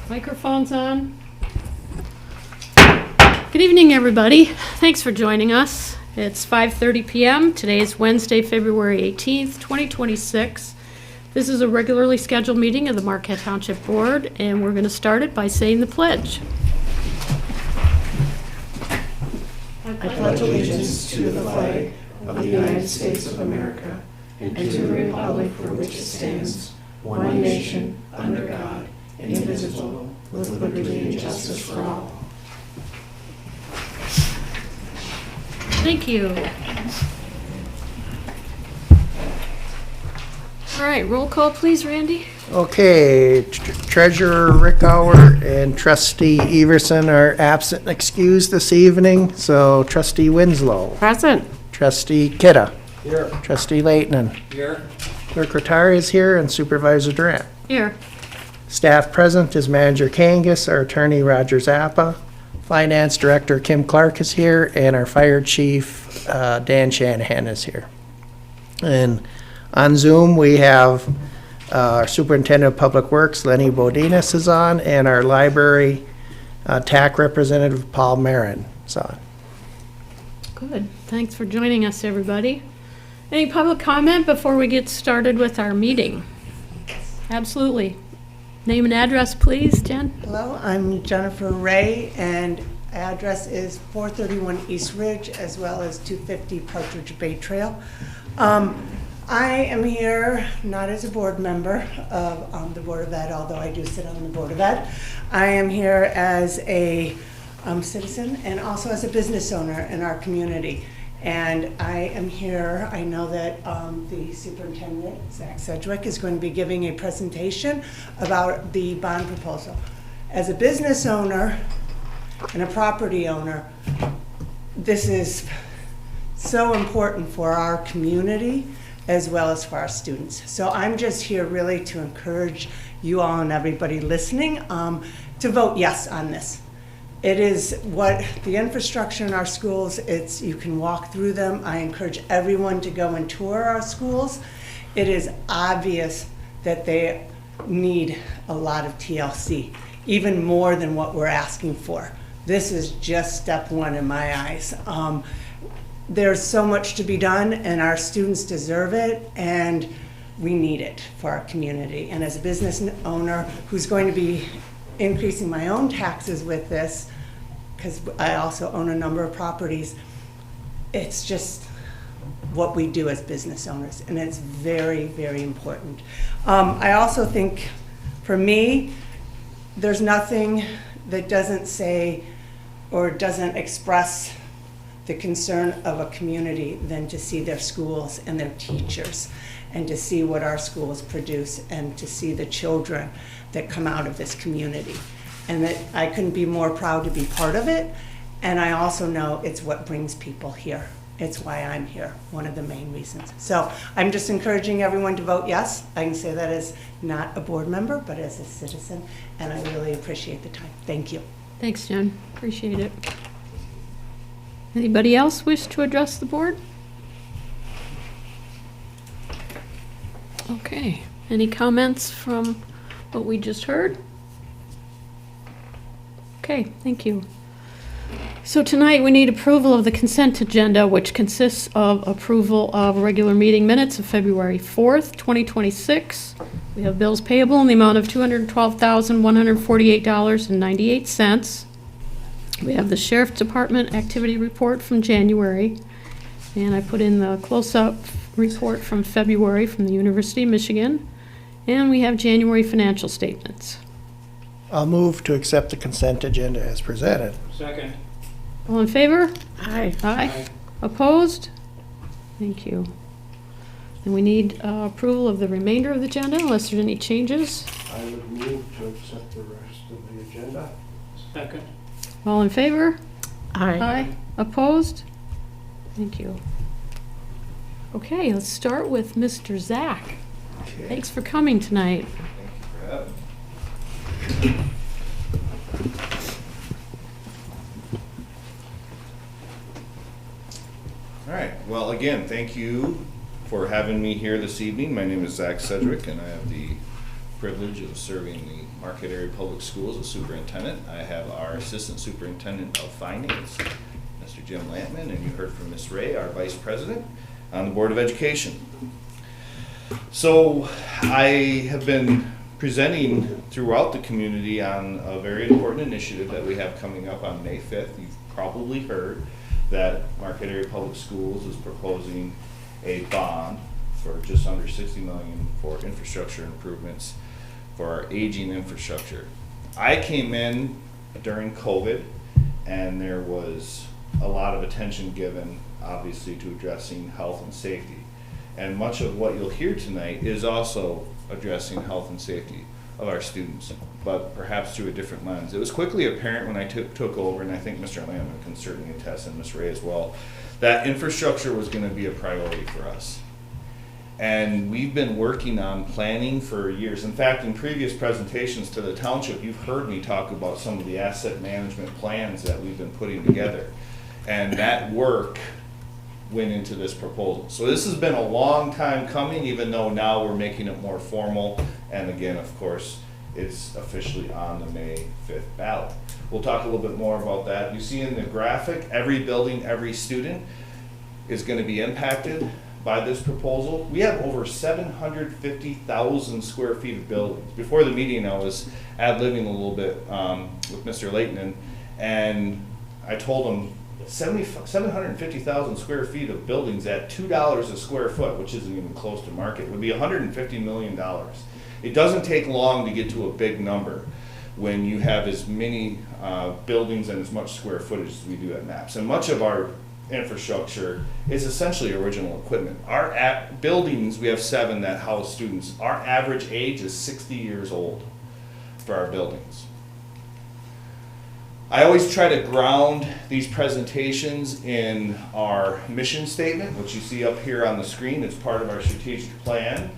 Microphone's on. Good evening, everybody. Thanks for joining us. It's 5:30 p.m. Today is Wednesday, February 18th, 2026. This is a regularly scheduled meeting of the Marquette Township Board, and we're going to start it by saying the pledge. I pledge allegiance to the flag of the United States of America and to the republic for which it stands, one nation, under God, indivisible, with liberty and justice for all. Thank you. All right, roll call, please, Randy. Okay, Treasurer Rickower and Trustee Everson are absent and excused this evening, so Trustee Winslow, Present. Trustee Kidda, Here. Trustee Leighton, Here. Clerk Rotari is here, and Supervisor Durant. Here. Staff present is Manager Kangas, our Attorney Roger Zappa, Finance Director Kim Clark is here, and our Fire Chief Dan Shanahan is here. And on Zoom, we have our Superintendent of Public Works, Lenny Bodinas, is on, and our Library TAC Representative, Paul Marin, is on. Good. Thanks for joining us, everybody. Any public comment before we get started with our meeting? Absolutely. Name and address, please, Jen. Hello, I'm Jennifer Ray, and address is 431 East Ridge, as well as 250 Partridge Bay Trail. I am here not as a board member of the Board of Ed, although I do sit on the Board of Ed. I am here as a citizen and also as a business owner in our community. And I am here, I know that the superintendent, Zach Sedgwick, is going to be giving a presentation about the bond proposal. As a business owner and a property owner, this is so important for our community as well as for our students. So I'm just here really to encourage you all and everybody listening to vote yes on this. It is what the infrastructure in our schools, you can walk through them. I encourage everyone to go and tour our schools. It is obvious that they need a lot of TLC, even more than what we're asking for. This is just step one in my eyes. There's so much to be done, and our students deserve it, and we need it for our community. And as a business owner who's going to be increasing my own taxes with this, because I also own a number of properties, it's just what we do as business owners, and it's very, very important. I also think, for me, there's nothing that doesn't say or doesn't express the concern of a community than to see their schools and their teachers, and to see what our schools produce, and to see the children that come out of this community. And that I couldn't be more proud to be part of it. And I also know it's what brings people here. It's why I'm here, one of the main reasons. So I'm just encouraging everyone to vote yes. I can say that as not a board member, but as a citizen, and I really appreciate the time. Thank you. Thanks, Jen. Appreciate it. Anybody else wish to address the board? Okay. Any comments from what we just heard? Okay, thank you. So tonight we need approval of the consent agenda, which consists of approval of regular meeting minutes of February 4th, 2026. We have bills payable in the amount of $212,148.98. We have the Sheriff's Department activity report from January, and I put in the close-up report from February from the University of Michigan, and we have January financial statements. I'll move to accept the consent agenda as presented. Second. All in favor? Aye. Aye. Opposed? Thank you. And we need approval of the remainder of the agenda unless there's any changes. I would move to accept the rest of the agenda. Second. All in favor? Aye. Aye. Opposed? Thank you. Okay, let's start with Mr. Zach. Okay. Thanks for coming tonight. All right. Well, again, thank you for having me here this evening. My name is Zach Sedgwick, and I have the privilege of serving the Marquette Area Public Schools as superintendent. I have our Assistant Superintendent of Finance, Mr. Jim Lampman, and you heard from Ms. Ray, our Vice President on the Board of Education. So I have been presenting throughout the community on a very important initiative that we have coming up on May 5th. You've probably heard that Marquette Area Public Schools is proposing a bond for just under $60 million for infrastructure improvements for our aging infrastructure. I came in during COVID, and there was a lot of attention given, obviously, to addressing health and safety. And much of what you'll hear tonight is also addressing health and safety of our students, but perhaps through a different lens. It was quickly apparent when I took over, and I think Mr. Lampman can certainly attest, and Ms. Ray as well, that infrastructure was going to be a priority for us. And we've been working on planning for years. In fact, in previous presentations to the township, you've heard me talk about some of the asset management plans that we've been putting together. And that work went into this proposal. So this has been a long time coming, even though now we're making it more formal. And again, of course, it's officially on the May 5th ballot. We'll talk a little bit more about that. You see in the graphic, every building, every student is going to be impacted by this proposal. We have over 750,000 square feet of buildings. Before the meeting, I was ad-libbing a little bit with Mr. Leighton, and I told him 750,000 square feet of buildings at $2 a square foot, which isn't even close to market, would be $150 million. It doesn't take long to get to a big number when you have as many buildings and as much square footage as we do at MAPS. And much of our infrastructure is essentially original equipment. Our buildings, we have 7 that house students. Our average age is 60 years old for our buildings. I always try to ground these presentations in our mission statement, which you see up here on the screen. It's part of our strategic plan.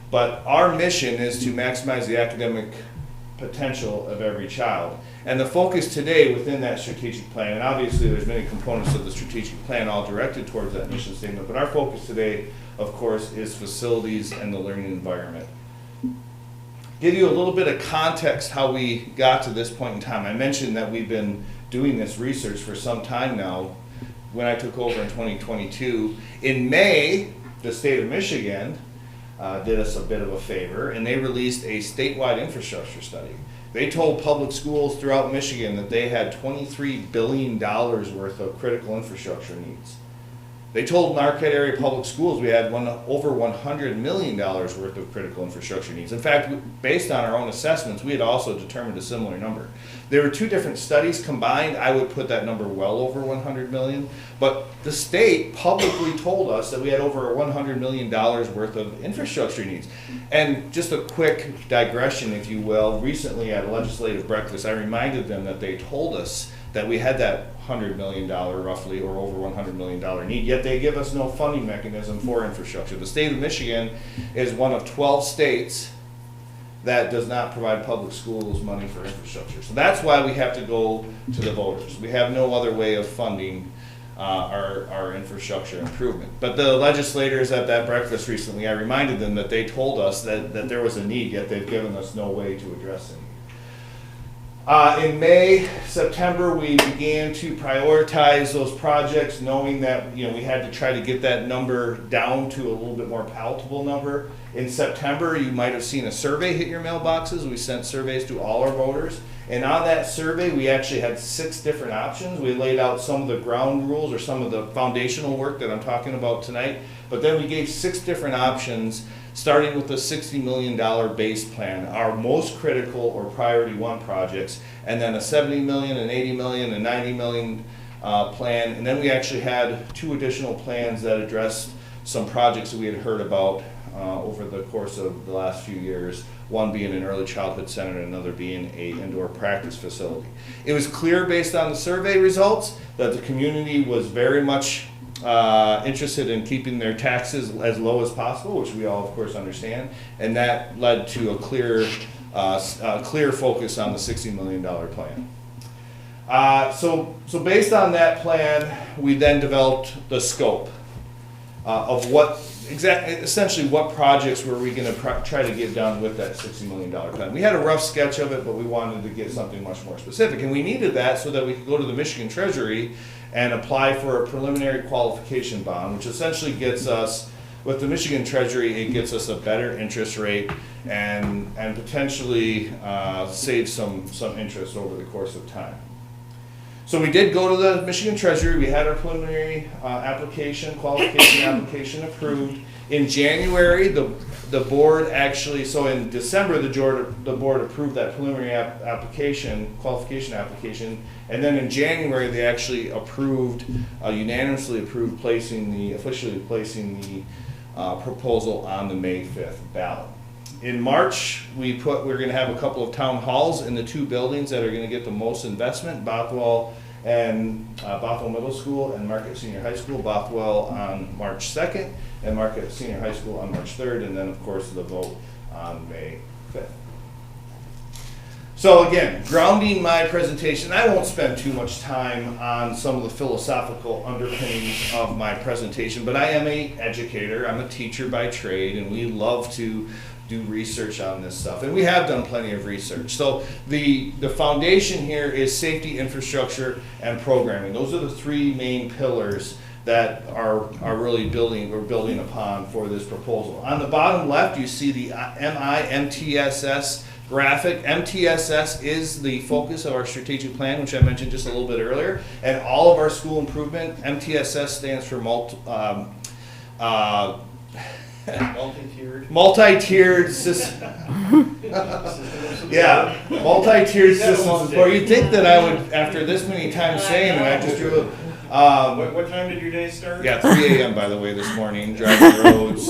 But our mission is to maximize the academic potential of every child. And the focus today within that strategic plan, and obviously there's many components of the strategic plan all directed towards that mission statement, but our focus today, of course, is facilities and the learning environment. Give you a little bit of context how we got to this point in time. I mentioned that we've been doing this research for some time now. When I took over in 2022, in May, the state of Michigan did us a bit of a favor, and they released a statewide infrastructure study. They told public schools throughout Michigan that they had $23 billion worth of critical infrastructure needs. They told Marquette Area Public Schools we had over $100 million worth of critical infrastructure needs. In fact, based on our own assessments, we had also determined a similar number. There were 2 different studies combined. I would put that number well over 100 million. But the state publicly told us that we had over $100 million worth of infrastructure needs. And just a quick digression, if you will, recently at a legislative breakfast, I reminded them that they told us that we had that $100 million roughly, or over $100 million need, yet they give us no funding mechanism for infrastructure. The state of Michigan is one of 12 states that does not provide public schools money for infrastructure. So that's why we have to go to the voters. We have no other way of funding our infrastructure improvement. But the legislators at that breakfast recently, I reminded them that they told us that there was a need, yet they've given us no way to address it. In May, September, we began to prioritize those projects, knowing that we had to try to get that number down to a little bit more palatable number. In September, you might have seen a survey hit your mailboxes. We sent surveys to all our voters. And on that survey, we actually had 6 different options. We laid out some of the ground rules or some of the foundational work that I'm talking about tonight. But then we gave 6 different options, starting with the $60 million base plan, our most critical or priority 1 projects, and then a $70 million, an $80 million, and $90 million plan. And then we actually had 2 additional plans that addressed some projects that we had heard about over the course of the last few years, one being an early childhood center and another being an indoor practice facility. It was clear based on the survey results that the community was very much interested in keeping their taxes as low as possible, which we all of course understand, and that led to a clear focus on the $60 million plan. So based on that plan, we then developed the scope of what essentially what projects were we gonna try to get done with that $60 million plan. We had a rough sketch of it, but we wanted to get something much more specific, and we needed that so that we could go to the Michigan Treasury and apply for a preliminary qualification bond, which essentially gets us, with the Michigan Treasury, it gets us a better interest rate and potentially save some interest over the course of time. So we did go to the Michigan Treasury. We had our preliminary qualification application approved. In January, the board actually, so in December, the board approved that preliminary qualification application, and then in January, they actually unanimously approved officially placing the proposal on the May 5th ballot. In March, we're going to have a couple of town halls in the two buildings that are going to get the most investment, Bothwell Middle School and Marquette Senior High School. Bothwell on March 2nd and Marquette Senior High School on March 3rd, and then of course the vote on May 5th. So again, grounding my presentation, I won't spend too much time on some of the philosophical underpinnings of my presentation, but I am an educator, I'm a teacher by trade, and we love to do research on this stuff, and we have done plenty of research. So the foundation here is safety, infrastructure, and programming. Those are the three main pillars that are really we're building upon for this proposal. On the bottom left, you see the MTSS graphic. MTSS is the focus of our strategic plan, which I mentioned just a little bit earlier, and all of our school improvement. MTSS stands for multi-tiered system. Yeah, multi-tiered systems. Support. You'd think that I would, after this many times saying it, I just drew. What time did your day start? Yeah, 3 a.m. by the way this morning, driving roads,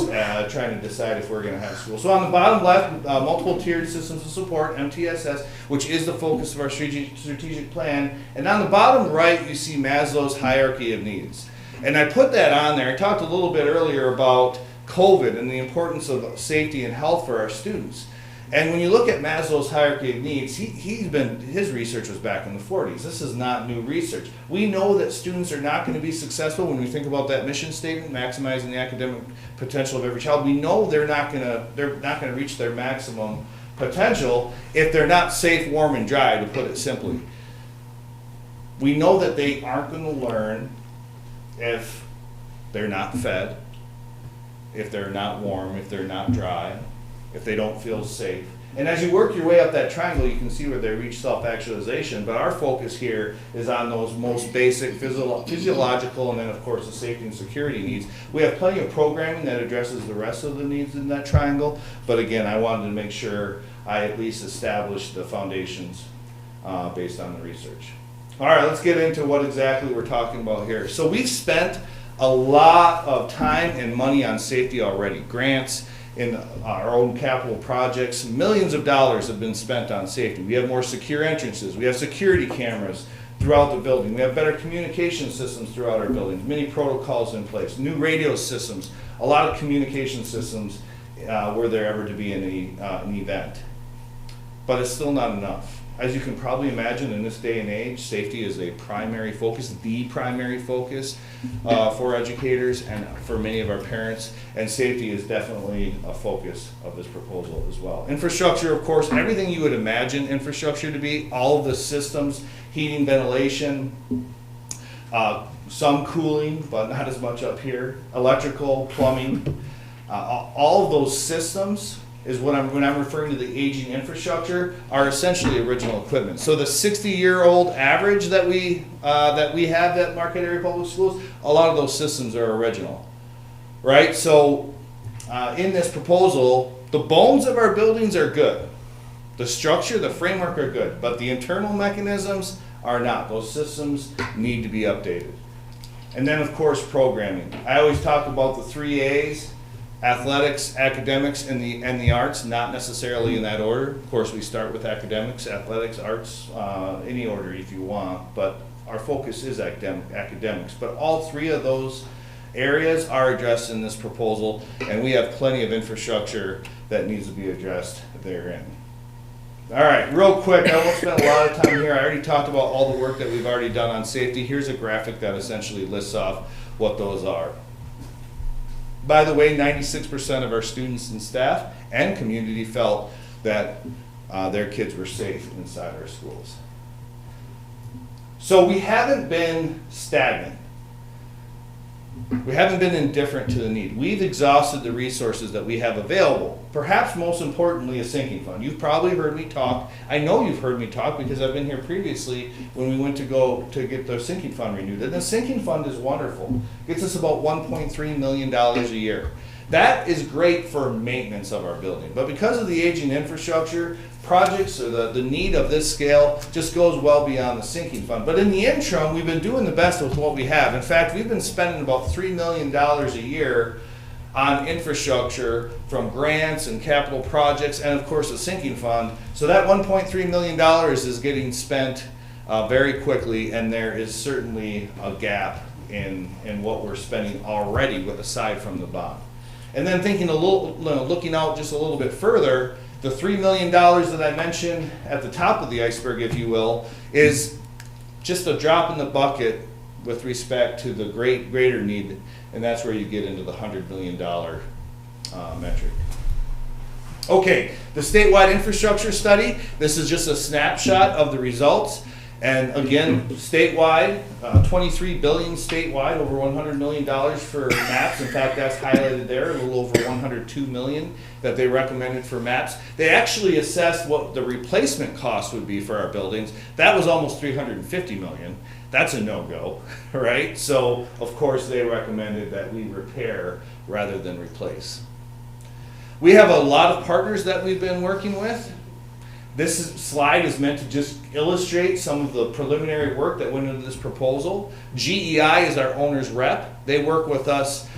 trying to decide if we're going to have school. So on the bottom left, multiple tiered systems of support, MTSS, which is the focus of our strategic plan. And on the bottom right, you see Maslow's hierarchy of needs. And I put that on there. I talked a little bit earlier about COVID and the importance of safety and health for our students. And when you look at Maslow's hierarchy of needs, his research was back in the 40s. This is not new research. We know that students are not going to be successful when we think about that mission statement, maximizing the academic potential of every child. We know they're not going to reach their maximum potential if they're not safe, warm, and dry, to put it simply. We know that they aren't going to learn if they're not fed, if they're not warm, if they're not dry, if they don't feel safe. And as you work your way up that triangle, you can see where they reach self-actualization, but our focus here is on those most basic physiological and then of course the safety and security needs. We have plenty of programming that addresses the rest of the needs in that triangle, but again, I wanted to make sure I at least established the foundations based on the research. All right, let's get into what exactly we're talking about here. So we've spent a lot of time and money on safety already. Grants in our own capital projects, millions of dollars have been spent on safety. We have more secure entrances. We have security cameras throughout the building. We have better communication systems throughout our buildings, many protocols in place, new radio systems, a lot of communication systems were there ever to be an event. But it's still not enough. As you can probably imagine, in this day and age, safety is a primary focus, the primary focus for educators and for many of our parents, and safety is definitely a focus of this proposal as well. Infrastructure, of course, everything you would imagine infrastructure to be, all of the systems, heating, ventilation, some cooling, but not as much up here, electrical, plumbing, all of those systems is when I'm referring to the aging infrastructure are essentially original equipment. So the 60-year-old average that we have at Marquette Area Public Schools, a lot of those systems are original, right? So in this proposal, the bones of our buildings are good. The structure, the framework are good, but the internal mechanisms are not. Those systems need to be updated. And then of course programming. I always talk about the 3 A's. Athletics, academics, and the arts, not necessarily in that order. Of course, we start with academics, athletics, arts, any order if you want, but our focus is academics. But all three of those areas are addressed in this proposal, and we have plenty of infrastructure that needs to be addressed therein. All right, real quick, I won't spend a lot of time here. I already talked about all the work that we've already done on safety. Here's a graphic that essentially lists off what those are. By the way, 96% of our students and staff and community felt that their kids were safe inside our schools. So we haven't been stagnant. We haven't been indifferent to the need. We've exhausted the resources that we have available. Perhaps most importantly, a sinking fund. You've probably heard me talk. I know you've heard me talk because I've been here previously when we went to go to get the sinking fund renewed. And the sinking fund is wonderful. It gets us about $1.3 million a year. That is great for maintenance of our building. But because of the aging infrastructure, projects or the need of this scale just goes well beyond the sinking fund. But in the interim, we've been doing the best with what we have. In fact, we've been spending about $3 million a year on infrastructure from grants and capital projects and of course the sinking fund. So that $1.3 million is getting spent very quickly, and there is certainly a gap in what we're spending already aside from the bond. And then thinking looking out just a little bit further, the $3 million that I mentioned at the top of the iceberg, if you will, is just a drop in the bucket with respect to the greater need, and that's where you get into the $100 million metric. Okay, the statewide infrastructure study, this is just a snapshot of the results. And again, statewide, 23 billion statewide, over $100 million for maps. In fact, that's highlighted there, a little over 102 million that they recommended for maps. They actually assessed what the replacement cost would be for our buildings. That was almost 350 million. That's a no-go, right? So, of course, they recommended that we repair rather than replace. We have a lot of partners that we've been working with. This slide is meant to just illustrate some of the preliminary work that went into this proposal. GEI is our owner's rep. They work with us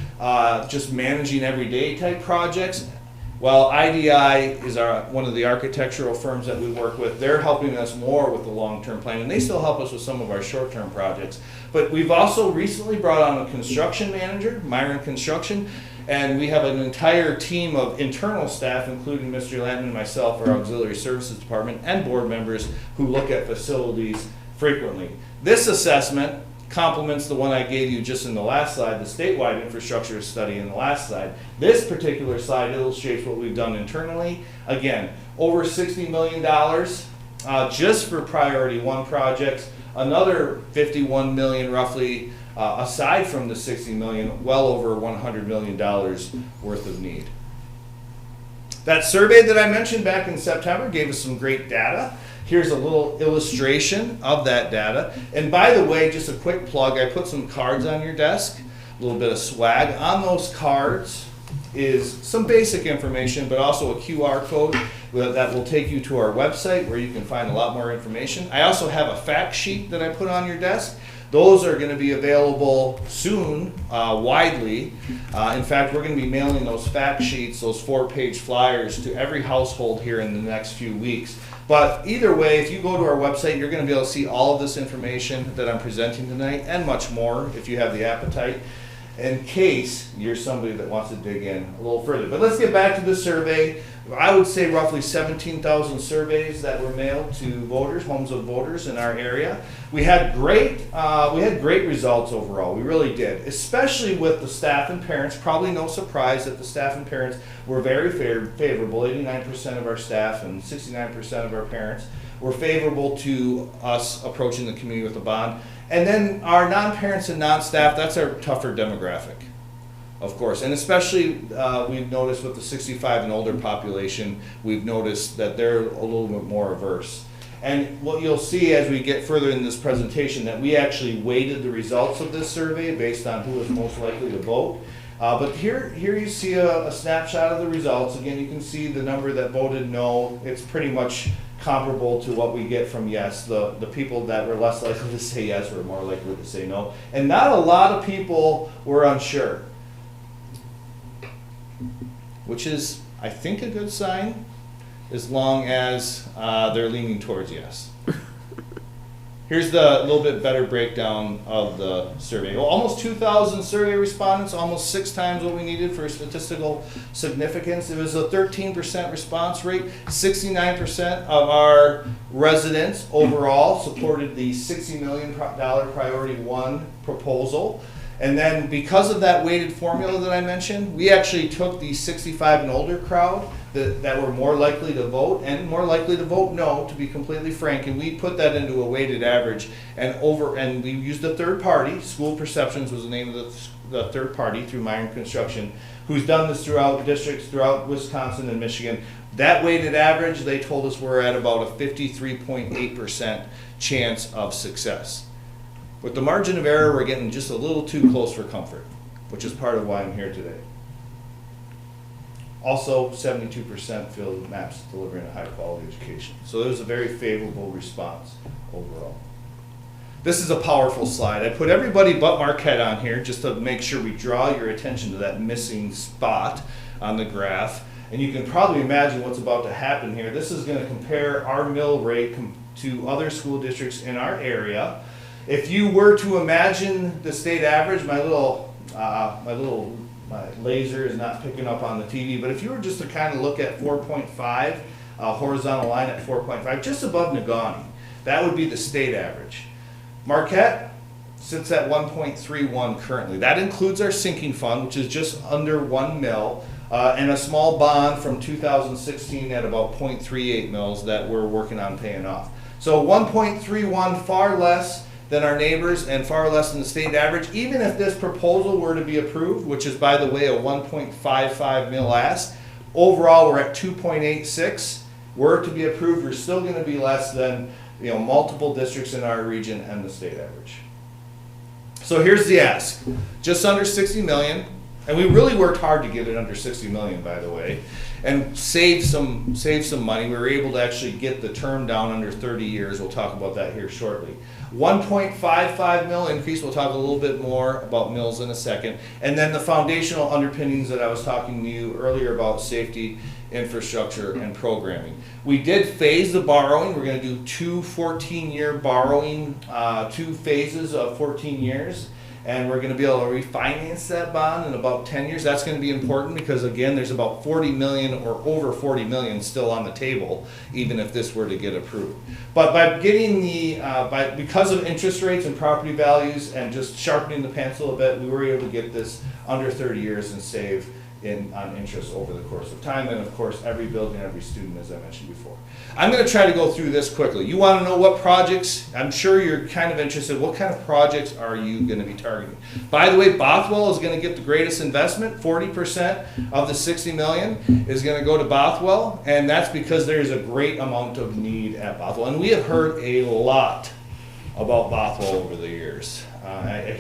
just managing everyday type projects. While IDI is one of the architectural firms that we work with, they're helping us more with the long-term plan, and they still help us with some of our short-term projects. But we've also recently brought on a construction manager, Myron Construction, and we have an entire team of internal staff, including Mr. Lanton and myself, our auxiliary services department, and board members who look at facilities frequently. This assessment complements the one I gave you just in the last slide, the statewide infrastructure study in the last slide. This particular slide illustrates what we've done internally. Again, over $60 million just for priority one projects, another 51 million roughly aside from the 60 million, well over $100 million worth of need. That survey that I mentioned back in September gave us some great data. Here's a little illustration of that data. And by the way, just a quick plug, I put some cards on your desk, a little bit of swag. On those cards is some basic information, but also a QR code that will take you to our website where you can find a lot more information. I also have a fact sheet that I put on your desk. Those are going to be available soon, widely. In fact, we're going to be mailing those fact sheets, those 4-page flyers, to every household here in the next few weeks. But either way, if you go to our website, you're going to be able to see all of this information that I'm presenting tonight and much more if you have the appetite, in case you're somebody that wants to dig in a little further. But let's get back to the survey. I would say roughly 17,000 surveys that were mailed to voters, homes of voters in our area. We had great results overall. We really did, especially with the staff and parents. Probably no surprise that the staff and parents were very favorable. 89% of our staff and 69% of our parents were favorable to us approaching the community with a bond. And then our non-parents and non-staff, that's our tougher demographic, of course. And especially we've noticed with the 65 and older population, we've noticed that they're a little bit more averse. And what you'll see as we get further in this presentation, that we actually weighted the results of this survey based on who was most likely to vote. But here you see a snapshot of the results. Again, you can see the number that voted no. It's pretty much comparable to what we get from yes. The people that were less likely to say yes were more likely to say no. And not a lot of people were unsure, which is, I think, a good sign, as long as they're leaning towards yes. Here's the little bit better breakdown of the survey. Well, almost 2,000 survey respondents, almost 6 times what we needed for statistical significance. It was a 13% response rate. 69% of our residents overall supported the $60 million priority one proposal. And then because of that weighted formula that I mentioned, we actually took the 65 and older crowd that were more likely to vote and more likely to vote no, to be completely frank, and we put that into a weighted average and we used a third party. School Perceptions was the name of the third party through Myron Construction, who's done this throughout districts throughout Wisconsin and Michigan. That weighted average, they told us we're at about a 53.8% chance of success. With the margin of error, we're getting just a little too close for comfort, which is part of why I'm here today. Also, 72% feel that MAP's delivering a high-quality education. So it was a very favorable response overall. This is a powerful slide. I put everybody but Marquette on here just to make sure we draw your attention to that missing spot on the graph. And you can probably imagine what's about to happen here. This is going to compare our mill rate to other school districts in our area. If you were to imagine the state average, my laser is not picking up on the TV, but if you were just to kind of look at 4.5, horizontal line at 4.5, just above Negaunee, that would be the state average. Marquette sits at 1.31 currently. That includes our sinking fund, which is just under 1 mil, and a small bond from 2016 at about 0.38 mils that we're working on paying off. So 1.31, far less than our neighbors and far less than the state average. Even if this proposal were to be approved, which is, by the way, a 1.55 mil ask, overall we're at 2.86. Were it to be approved, we're still going to be less than multiple districts in our region and the state average. So here's the ask, just under 60 million, and we really worked hard to get it under 60 million, by the way, and save some money. We were able to actually get the term down under 30 years. We'll talk about that here shortly. 1.55 mil increase. We'll talk a little bit more about mills in a second. And then the foundational underpinnings that I was talking to you earlier about: safety, infrastructure, and programming. We did phase the borrowing. We're going to do two 14-year borrowing, 2 phases of 14 years. And we're going to be able to refinance that bond in about 10 years. That's going to be important because, again, there's about 40 million or over 40 million still on the table, even if this were to get approved. But by getting because of interest rates and property values and just sharpening the pencil a bit, we were able to get this under 30 years and save on interest over the course of time. And of course, every building, every student, as I mentioned before. I'm going to try to go through this quickly. You want to know what projects? I'm sure you're kind of interested. What kind of projects are you going to be targeting? By the way, Bothwell is going to get the greatest investment. 40% of the 60 million is going to go to Bothwell, and that's because there's a great amount of need at Bothwell. And we have heard a lot about Bothwell over the years. I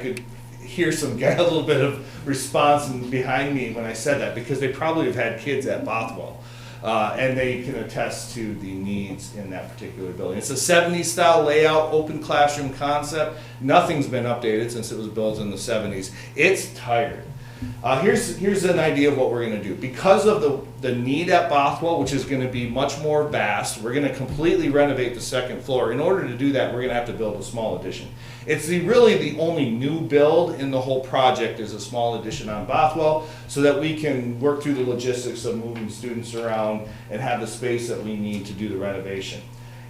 could hear a little bit of response behind me when I said that, because they probably have had kids at Bothwell. And they can attest to the needs in that particular building. It's a 70s style layout, open classroom concept. Nothing's been updated since it was built in the 70s. It's tired. Here's an idea of what we're going to do. Because of the need at Bothwell, which is going to be much more vast, we're going to completely renovate the second floor. In order to do that, we're going to have to build a small addition. It's really the only new build in the whole project is a small addition on Bothwell, so that we can work through the logistics of moving students around and have the space that we need to do the renovation.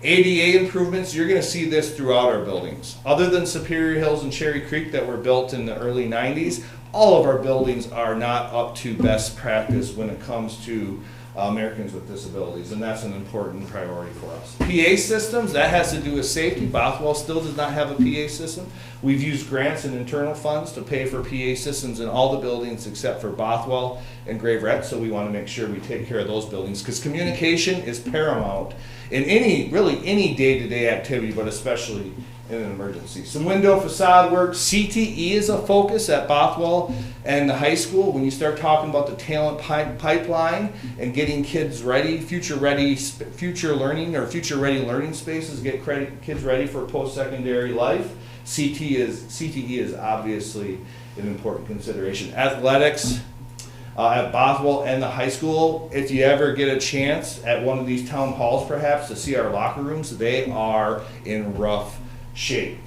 ADA improvements, you're going to see this throughout our buildings. Other than Superior Hills and Cherry Creek that were built in the early 90s, all of our buildings are not up to best practice when it comes to Americans with disabilities, and that's an important priority for us. PA systems, that has to do with safety. Bothwell still does not have a PA system. We've used grants and internal funds to pay for PA systems in all the buildings except for Bothwell and Graveret, so we want to make sure we take care of those buildings, because communication is paramount in any day-to-day activity, but especially in an emergency. Some window facade work. CTE is a focus at Bothwell and the high school. When you start talking about the talent pipeline and getting kids ready, future ready learning spaces, get kids ready for post-secondary life, CTE is obviously an important consideration. Athletics at Bothwell and the high school. If you ever get a chance at one of these town halls perhaps to see our locker rooms, they are in rough shape.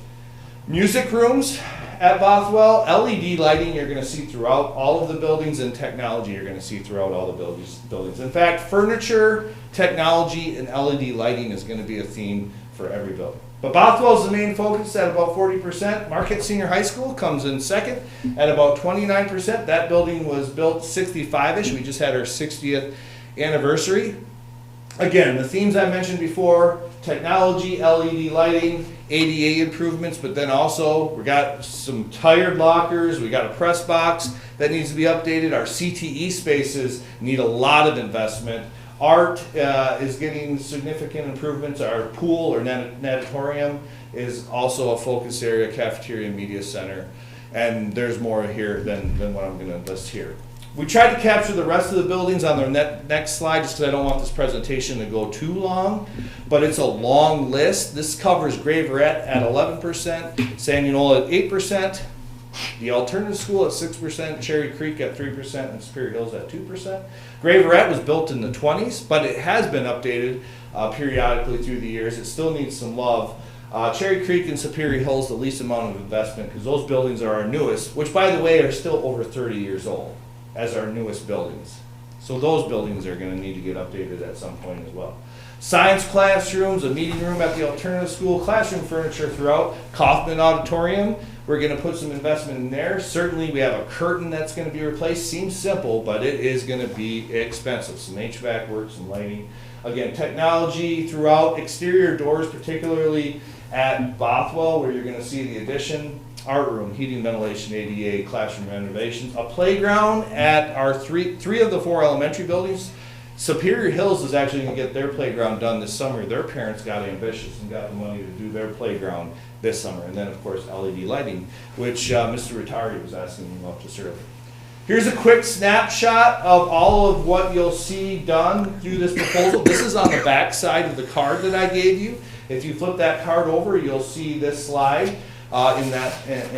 Music rooms at Bothwell, LED lighting you're going to see throughout all of the buildings, and technology you're going to see throughout all the buildings. In fact, furniture, technology, and LED lighting is going to be a theme for every building. But Bothwell is the main focus at about 40%. Marquette Senior High School comes in second at about 29%. That building was built 65-ish. We just had our 60th anniversary. Again, the themes I mentioned before, technology, LED lighting, ADA improvements, but then also we got some tired lockers, we got a press box that needs to be updated. Our CTE spaces need a lot of investment. Art is getting significant improvements. Our pool or natatorium is also a focus area, cafeteria, media center, and there's more here than what I'm going to list here. We tried to capture the rest of the buildings on the next slide just because I don't want this presentation to go too long, but it's a long list. This covers Graveret at 11%, San Unola at 8%, the alternative school at 6%, Cherry Creek at 3%, and Superior Hills at 2%. Graveret was built in the 20s, but it has been updated periodically through the years. It still needs some love. Cherry Creek and Superior Hills, the least amount of investment, because those buildings are our newest, which by the way are still over 30 years old as our newest buildings. So those buildings are going to need to get updated at some point as well. Science classrooms, a meeting room at the alternative school, classroom furniture throughout, Kaufman Auditorium, we're going to put some investment in there. Certainly we have a curtain that's going to be replaced. Seems simple, but it is going to be expensive. Some HVAC work, some lighting. Again, technology throughout, exterior doors, particularly at Bothwell, where you're going to see the addition, art room, heating, ventilation, ADA, classroom renovations, a playground at our three of the 4 elementary buildings. Superior Hills is actually going to get their playground done this summer. Their parents got ambitious and got the money to do their playground this summer. And then, of course, LED lighting, which Mr. Rotari was asking me about just earlier. Here's a quick snapshot of all of what you'll see done through this proposal. This is on the back side of the card that I gave you. If you flip that card over, you'll see this slide in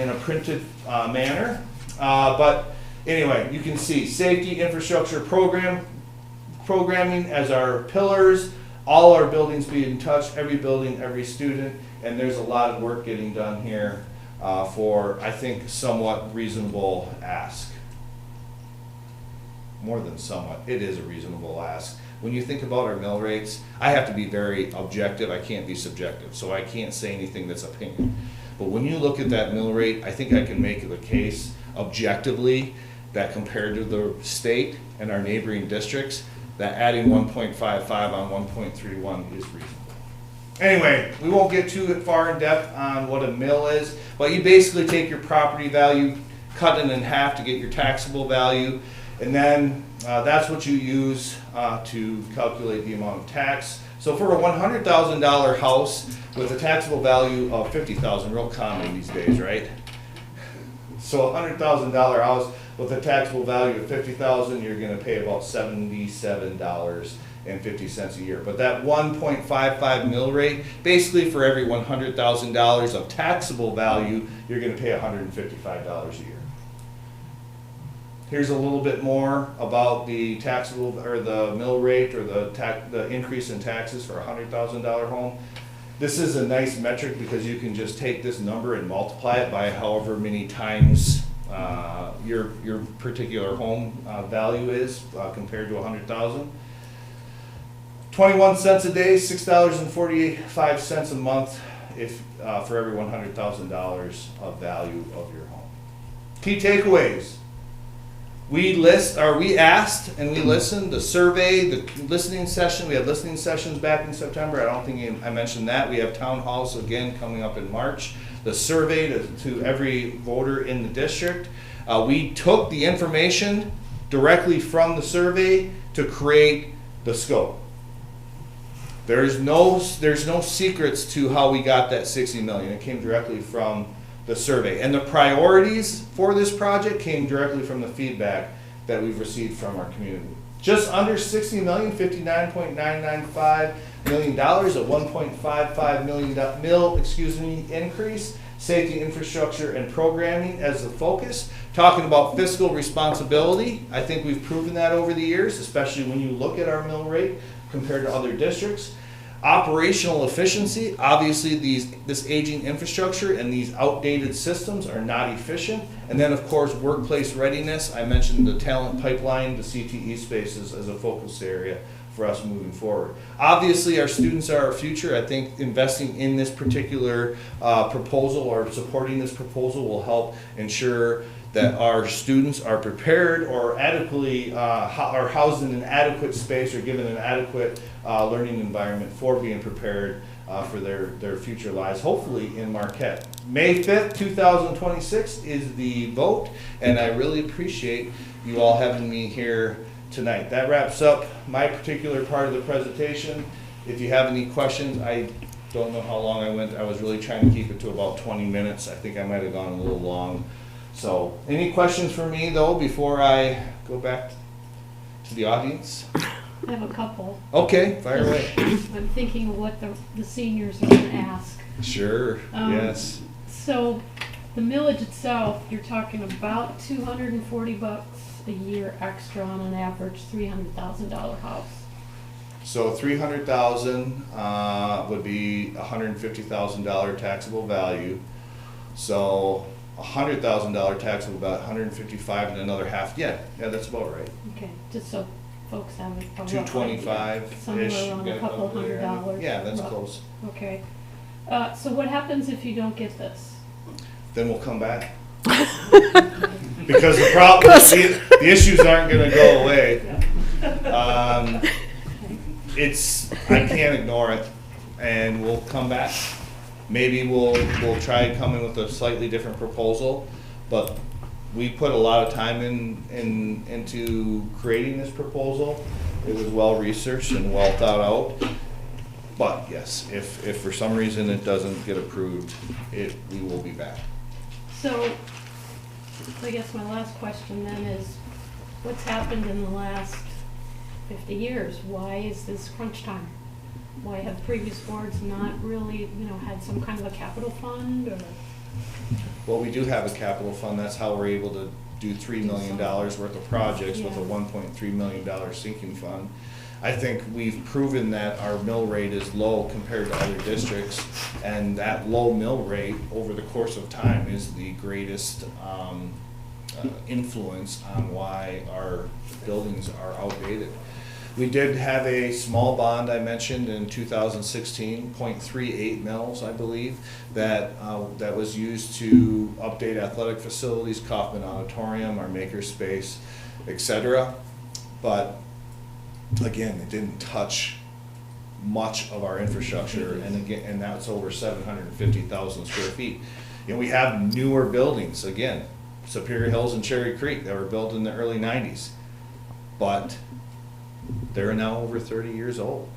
a printed manner. But anyway, you can see safety, infrastructure, programming as our pillars, all our buildings being touched, every building, every student, and there's a lot of work getting done here for, I think, somewhat reasonable ask. More than somewhat, it is a reasonable ask. When you think about our mill rates, I have to be very objective, I can't be subjective, so I can't say anything that's opinion. But when you look at that mill rate, I think I can make the case objectively that compared to the state and our neighboring districts, that adding 1.55 on 1.31 is reasonable. Anyway, we won't get too far in depth on what a mill is, but you basically take your property value, cut it in half to get your taxable value, and then that's what you use to calculate the amount of tax. So for a $100,000 house with a taxable value of $50,000, real common these days, right? So a $100,000 house with a taxable value of $50,000, you're going to pay about $77.50 a year. But that 1.55 mill rate, basically for every $100,000 of taxable value, you're going to pay $155 a year. Here's a little bit more about the taxable or the mill rate or the increase in taxes for a $100,000 home. This is a nice metric because you can just take this number and multiply it by however many times your particular home value is compared to 100,000. 21 cents a day, $6.45 a month if for every $100,000 of value of your home. Key takeaways. We asked and we listened, the survey, the listening session, we had listening sessions back in September. I don't think I mentioned that. We have town halls again coming up in March. The survey to every voter in the district. We took the information directly from the survey to create the scope. There's no secrets to how we got that 60 million. It came directly from the survey. And the priorities for this project came directly from the feedback that we've received from our community. Just under 60 million, $59.995 million, a 1.55 million increase. Safety, infrastructure, and programming as the focus. Talking about fiscal responsibility, I think we've proven that over the years, especially when you look at our mill rate compared to other districts. Operational efficiency, obviously this aging infrastructure and these outdated systems are not efficient. And then of course, workplace readiness, I mentioned the talent pipeline, the CTE spaces as a focus area for us moving forward. Obviously, our students are our future. I think investing in this particular proposal or supporting this proposal will help ensure that our students are prepared or adequately are housed in an adequate space or given an adequate learning environment for being prepared for their future lives, hopefully in Marquette. May 5th, 2026 is the vote, and I really appreciate you all having me here tonight. That wraps up my particular part of the presentation. If you have any questions, I don't know how long I went. I was really trying to keep it to about 20 minutes. I think I might have gone a little long. So, any questions for me though before I go back to the audience? I have a couple. Okay, fire away. I'm thinking of what the seniors are going to ask. Sure, yes. So, the millage itself, you're talking about $240 a year extra on an average $300,000 house. So 300,000 would be $150,000 taxable value. So $100,000 taxable about 155 and another half. Yeah, that's about right. Okay, just so folks have a rough 225 idea. Somewhere around a couple $100. Yeah, that's rough. close. Okay. So what happens if you don't get this? Then we'll come back. Because the problem, the issues aren't going to go away. I can't ignore it, and we'll come back. Maybe we'll try coming with a slightly different proposal, but we put a lot of time into creating this proposal. It was well researched and well thought out. But yes, if for some reason it doesn't get approved, we will be back. So I guess my last question then is, what's happened in the last 50 years? Why is this crunch time? Why have previous boards not really, had some kind of a capital fund or? Well, we do have a capital fund. That's how we're able to do $3 million worth of projects with a $1.3 million sinking fund. I think we've proven that our mill rate is low compared to other districts, and that low mill rate over the course of time is the greatest influence on why our buildings are outdated. We did have a small bond I mentioned in 2016, 0.38 mils, I believe, that was used to update athletic facilities, Kaufman Auditorium, our makerspace, etc. But again, it didn't touch much of our infrastructure, and that's over 750,000 square feet. We have newer buildings, again, Superior Hills and Cherry Creek, that were built in the early 90s, but they're now over 30 years old.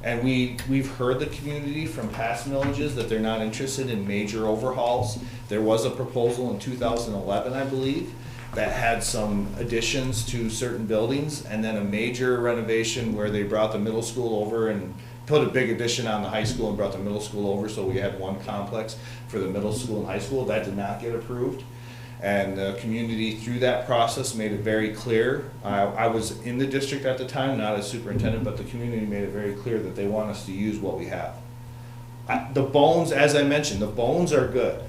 And we've heard the community from past millages that they're not interested in major overhauls. There was a proposal in 2011, I believe, that had some additions to certain buildings, and then a major renovation where they brought the middle school over and put a big addition on the high school and brought the middle school over, so we had one complex for the middle school and high school. That did not get approved. And the community, through that process, made it very clear. I was in the district at the time, not as superintendent, but the community made it very clear that they want us to use what we have. The bones, as I mentioned, the bones are good.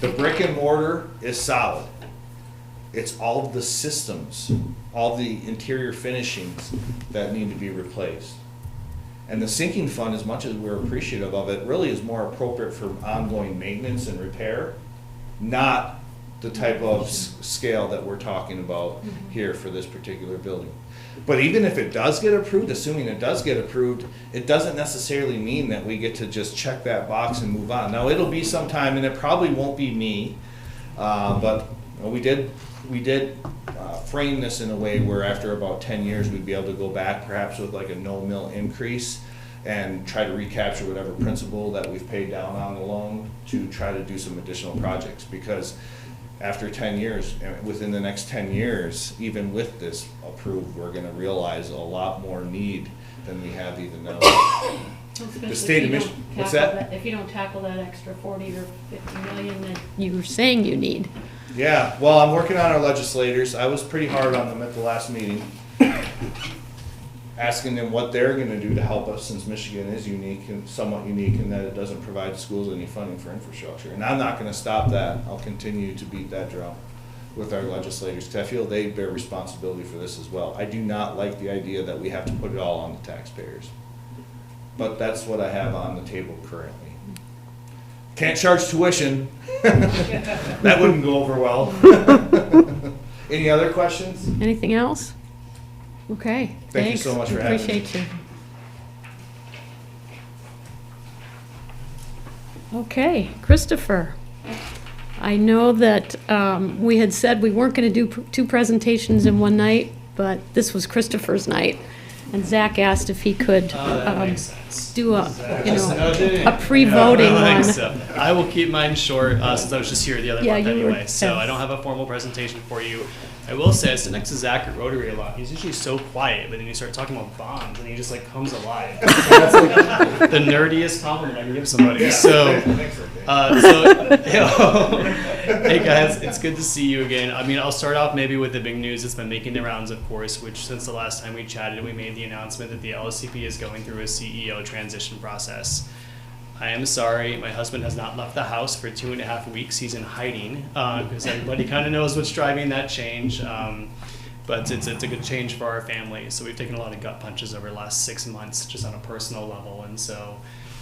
The brick and mortar is solid. It's all of the systems, all the interior finishings that need to be replaced. And the sinking fund, as much as we're appreciative of it, really is more appropriate for ongoing maintenance and repair, not the type of scale that we're talking about here for this particular building. But even if it does get approved, assuming it does get approved, it doesn't necessarily mean that we get to just check that box and move on. Now, it'll be some time, and it probably won't be me, but we did frame this in a way where after about 10 years, we'd be able to go back perhaps with like a no mill increase and try to recapture whatever principal that we've paid down on the loan to try to do some additional projects. Because after 10 years, within the next 10 years, even with this approved, we're going to realize a lot more need than we have even now. The state of Michigan, what's that? If you don't tackle that extra 40 or 50 million that you were saying you need. Yeah, well, I'm working on our legislators. I was pretty hard on them at the last meeting. asking them what they're gonna do to help us, since Michigan is unique and somewhat unique in that it doesn't provide schools any funding for infrastructure. And I'm not gonna stop that. I'll continue to beat that drum with our legislators, because I feel they bear responsibility for this as well. I do not like the idea that we have to put it all on the taxpayers. But that's what I have on the table currently. Can't charge tuition. That wouldn't go over well. Any other questions? Anything else? Okay, Thank you thanks. so much for having me. Appreciate you. Okay, Christopher. I know that we had said we weren't going to do two presentations in one night, but this was Christopher's night. And Zach asked if he could That makes sense. do a, you Just know, nudging it. a pre-voting I one. think so. I will keep mine short since I was just here the other Yeah, month you were- anyway, so I don't have a formal presentation for you. I will say I sit next to Zach at Rotary a lot. He's usually so quiet, but then you start talking about bonds and he just like comes alive. So that's like the nerdiest compliment I can give somebody. So, hey guys, it's good to see you again. I mean, I'll start off maybe with the big news that's been making the rounds, of course, which since the last time we chatted, we made the announcement that the LSCP is going through a CEO transition process. I am sorry, my husband has not left the house for 2.5 weeks. He's in hiding because everybody kind of knows what's driving that change. But it's a good change for our family. So we've taken a lot of gut punches over the last 6 months, just on a personal level. And so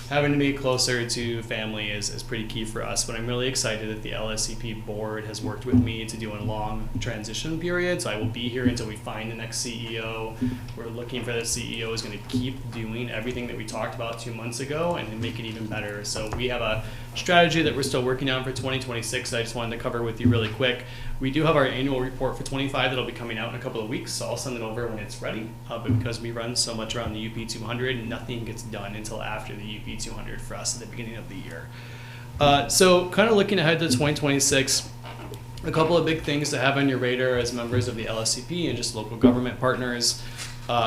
having to be closer to family is pretty key for us. But I'm really excited that the LSCP board has worked with me to do a long transition period. So I will be here until we find the next CEO. We're looking for the CEO who's going to keep doing everything that we talked about 2 months ago and make it even better. So we have a strategy that we're still working on for 2026 that I just wanted to cover with you really quick. We do have our annual report for 25 that'll be coming out in a couple of weeks, so I'll send it over when it's ready. But because we run so much around the UP 200, nothing gets done until after the UP 200 for us at the beginning of the year. So kind of looking ahead to 2026, a couple of big things to have on your radar as members of the LSCP and just local government partners.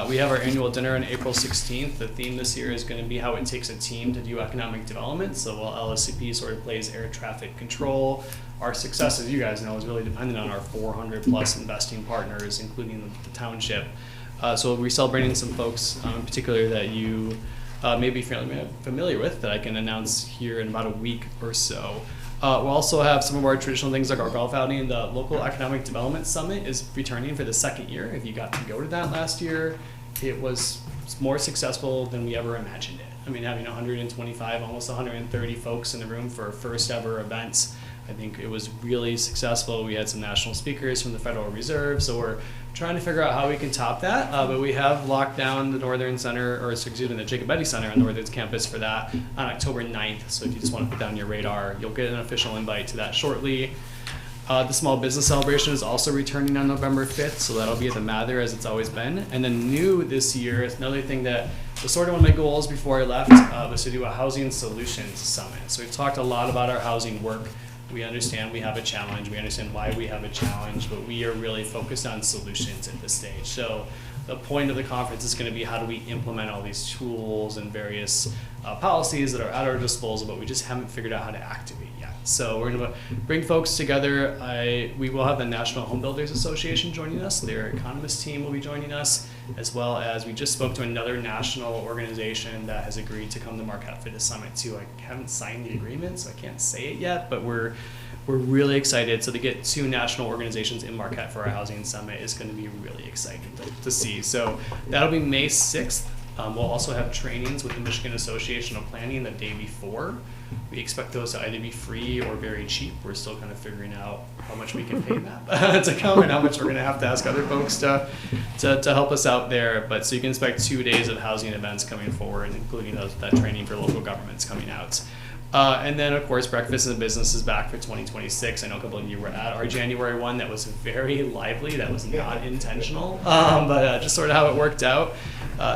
We have our annual dinner on April 16th. The theme this year is going to be how it takes a team to do economic development. So while LSCP sort of plays air traffic control, our success, as you guys know, is really dependent on our 400 plus investing partners, including the township. So we'll be celebrating some folks in particular that you may be familiar with that I can announce here in about a week or so. We'll also have some of our traditional things like our golf outing. The Local Economic Development Summit is returning for the second year. If you got to go to that last year, it was more successful than we ever imagined it. I mean, having 125, almost 130 folks in the room for first ever events, I think it was really successful. We had some national speakers from the Federal Reserve, so we're trying to figure out how we can top that. But we have locked down the Northern Center, or excuse me, the Jacob Eddy Center on Northern's campus for that on October 9th. So if you just want to put that on your radar, you'll get an official invite to that shortly. The Small Business Celebration is also returning on November 5th, so that'll be at the Mather as it's always been. And then new this year, it's another thing that was sort of one of my goals before I left, was to do a Housing Solutions Summit. So we've talked a lot about our housing work. We understand we have a challenge. We understand why we have a challenge, but we are really focused on solutions at this stage. So the point of the conference is going to be how do we implement all these tools and various policies that are at our disposal, but we just haven't figured out how to activate yet. So we're going to bring folks together. We will have the National Home Builders Association joining us. Their economist team will be joining us, as well as we just spoke to another national organization that has agreed to come to Marquette for this summit too. I haven't signed the agreement, so I can't say it yet, but we're really excited. So to get two national organizations in Marquette for our housing summit is going to be really exciting to see. So that'll be May 6th. We'll also have trainings with the Michigan Association of Planning the day before. We expect those to either be free or very cheap. We're still kind of figuring out how much we can pay them to come and how much we're going to have to ask other folks to help us out there. But so you can expect 2 days of housing events coming forward, including that training for local governments coming out. And then, of course, Breakfast in the Business is back for 2026. I know a couple of you were at our January one. That was very lively. That was not intentional, but just sort of how it worked out.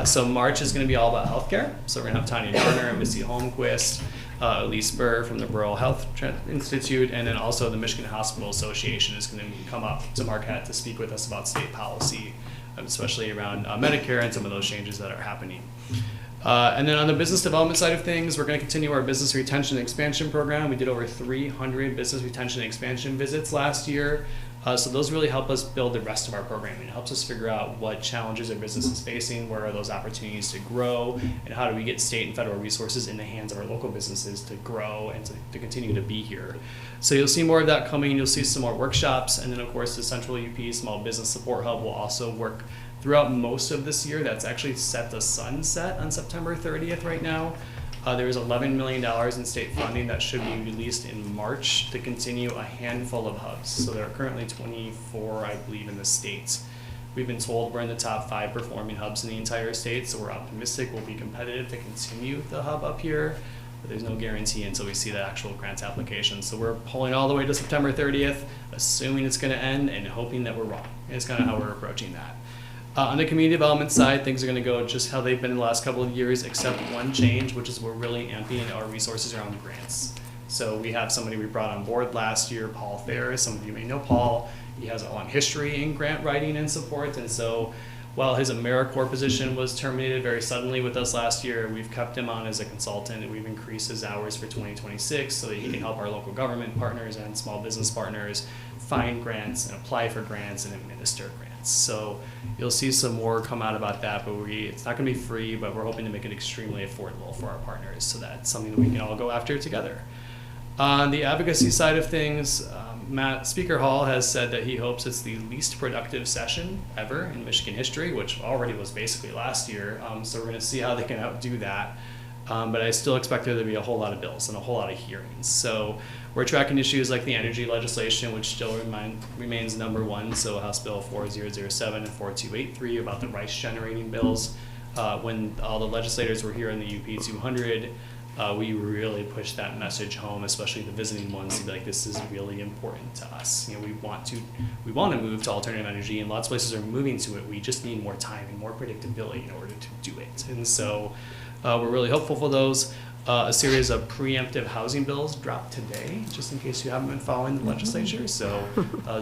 So March is going to be all about healthcare. So we're going to have Tanya Garner and Missy Holmquist, Elise Burr from the Rural Health Institute, and then also the Michigan Hospital Association is going to come up to Marquette to speak with us about state policy, especially around Medicare and some of those changes that are happening. And then on the business development side of things, we're going to continue our business retention and expansion program. We did over 300 business retention and expansion visits last year. So those really help us build the rest of our programming. It helps us figure out what challenges our business is facing, where are those opportunities to grow, and how do we get state and federal resources in the hands of our local businesses to grow and to continue to be here. So you'll see more of that coming. You'll see some more workshops, and then of course the Central UP Small Business Support Hub will also work throughout most of this year. That's actually set to sunset on September 30th right now. There is $11 million in state funding that should be released in March to continue a handful of hubs. So there are currently 24, I believe, in the state. We've been told we're in the top 5 performing hubs in the entire state, so we're optimistic we'll be competitive to continue the hub up here, but there's no guarantee until we see the actual grant application. So we're pulling all the way to September 30th, assuming it's going to end and hoping that we're wrong. It's kind of how we're approaching that. On the community development side, things are going to go just how they've been in the last couple of years, except one change, which is we're really amping our resources around grants. So we have somebody we brought on board last year, Paul Ferris. Some of you may know Paul. He has a long history in grant writing and support, and so while his AmeriCorps position was terminated very suddenly with us last year, we've kept him on as a consultant, and we've increased his hours for 2026 so that he can help our local government partners and small business partners find grants and apply for grants and administer grants. So you'll see some more come out about that, but it's not going to be free, but we're hoping to make it extremely affordable for our partners, so that's something that we can all go after together. On the advocacy side of things, Speaker Hall has said that he hopes it's the least productive session ever in Michigan history, which already was basically last year. So we're going to see how they can outdo that. But I still expect there to be a whole lot of bills and a whole lot of hearings. So we're tracking issues like the energy legislation, which still remains number 1. So House Bill 4007 and 4283 about the rice generating bills. When all the legislators were here in the UP 200, we really pushed that message home, especially the visiting ones, to be like, this is really important to us. We want to move to alternative energy, and lots of places are moving to it. We just need more time and more predictability in order to do it. And so we're really hopeful for those. A series of preemptive housing bills dropped today, just in case you haven't been following the legislature. So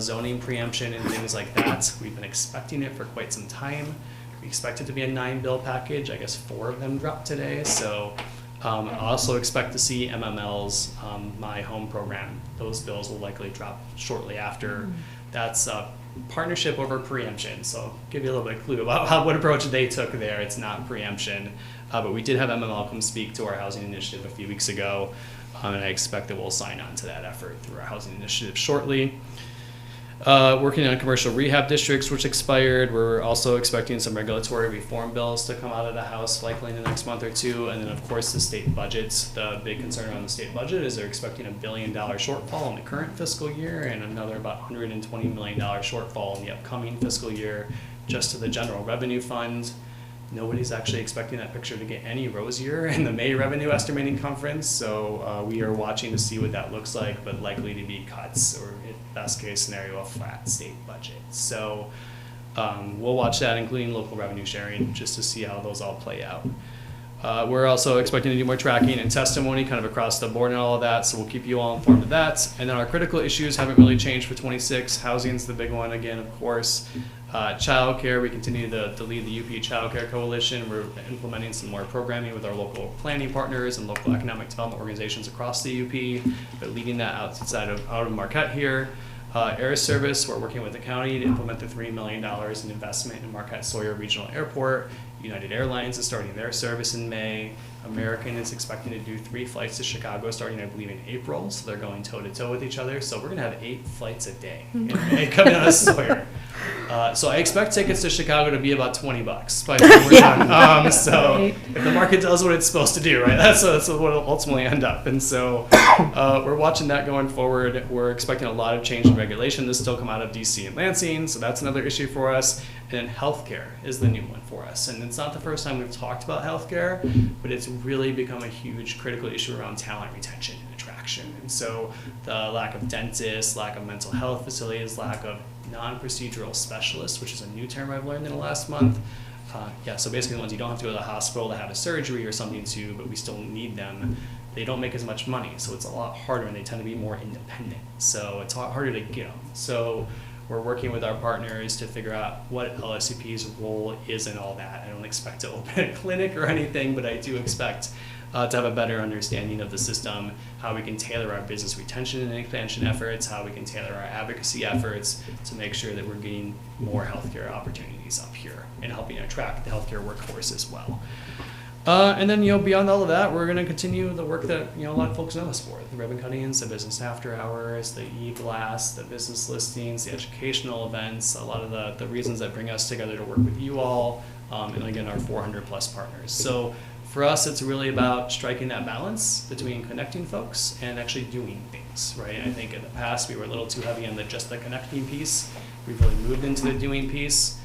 zoning preemption and things like that. We've been expecting it for quite some time. We expect it to be a 9-bill package. I guess 4 of them dropped today. So I also expect to see MML's My Home program. Those bills will likely drop shortly after. That's a partnership over preemption. So I'll give you a little bit of clue about what approach they took there. It's not preemption. But we did have MML come speak to our housing initiative a few weeks ago, and I expect that we'll sign on to that effort through our housing initiative shortly. Working on commercial rehab districts, which expired. We're also expecting some regulatory reform bills to come out of the House likely in the next month or two. And then, of course, the state budgets. The big concern around the state budget is they're expecting $1 billion shortfall in the current fiscal year and another about $120 million shortfall in the upcoming fiscal year just to the general revenue fund. Nobody's actually expecting that picture to get any rosier in the May revenue estimating conference, so we are watching to see what that looks like, but likely to be cuts, or in best case scenario, a flat state budget. So we'll watch that, including local revenue sharing, just to see how those all play out. We're also expecting to do more tracking and testimony kind of across the board and all of that, so we'll keep you all informed of that. And then our critical issues haven't really changed for 26. Housing's the big one again, of course. Childcare, we continue to lead the UP Childcare Coalition. We're implementing some more programming with our local planning partners and local economic development organizations across the UP, but leading that out of Marquette here. Air Service, we're working with the county to implement the $3 million in investment in Marquette Sawyer Regional Airport. United Airlines is starting their service in May. American is expecting to do 3 flights to Chicago starting, I believe, in April. So they're going toe-to-toe with each other. So we're going to have 8 flights a day in May coming out of Sawyer. So I expect tickets to Chicago to be about $20 by the time we're done. So if the market does what it's supposed to do, right, that's what it'll ultimately end up. And so we're watching that going forward. We're expecting a lot of change in regulation to still come out of DC and Lansing. So that's another issue for us. And then healthcare is the new one for us. And it's not the first time we've talked about healthcare, but it's really become a huge critical issue around talent retention and attraction. And so the lack of dentists, lack of mental health facilities, lack of non-procedural specialists, which is a new term I've learned in the last month. So basically the ones you don't have to go to the hospital to have a surgery or something to, but we still need them. They don't make as much money, so it's a lot harder, and they tend to be more independent. So it's a lot harder to get them. So we're working with our partners to figure out what LSCP's role is in all that. I don't expect to open a clinic or anything, but I do expect to have a better understanding of the system, how we can tailor our business retention and expansion efforts, how we can tailor our advocacy efforts to make sure that we're getting more healthcare opportunities up here and helping attract the healthcare workforce as well. And then, beyond all of that, we're going to continue the work that, a lot of folks know us for. The ribbon cuttings, the business after hours, the e-blast, the business listings, the educational events, a lot of the reasons that bring us together to work with you all, and again, our 400 plus partners. So for us, it's really about striking that balance between connecting folks and actually doing things, right? I think in the past, we were a little too heavy on just the connecting piece. We've really moved into the doing piece.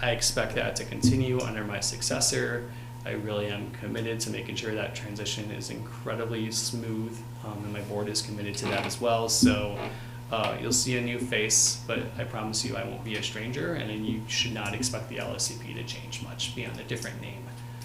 I expect that to continue under my successor. I really am committed to making sure that transition is incredibly smooth, and my board is committed to that as well. So you'll see a new face, but I promise you I won't be a stranger, and then you should not expect the LSCP to change much beyond a different name.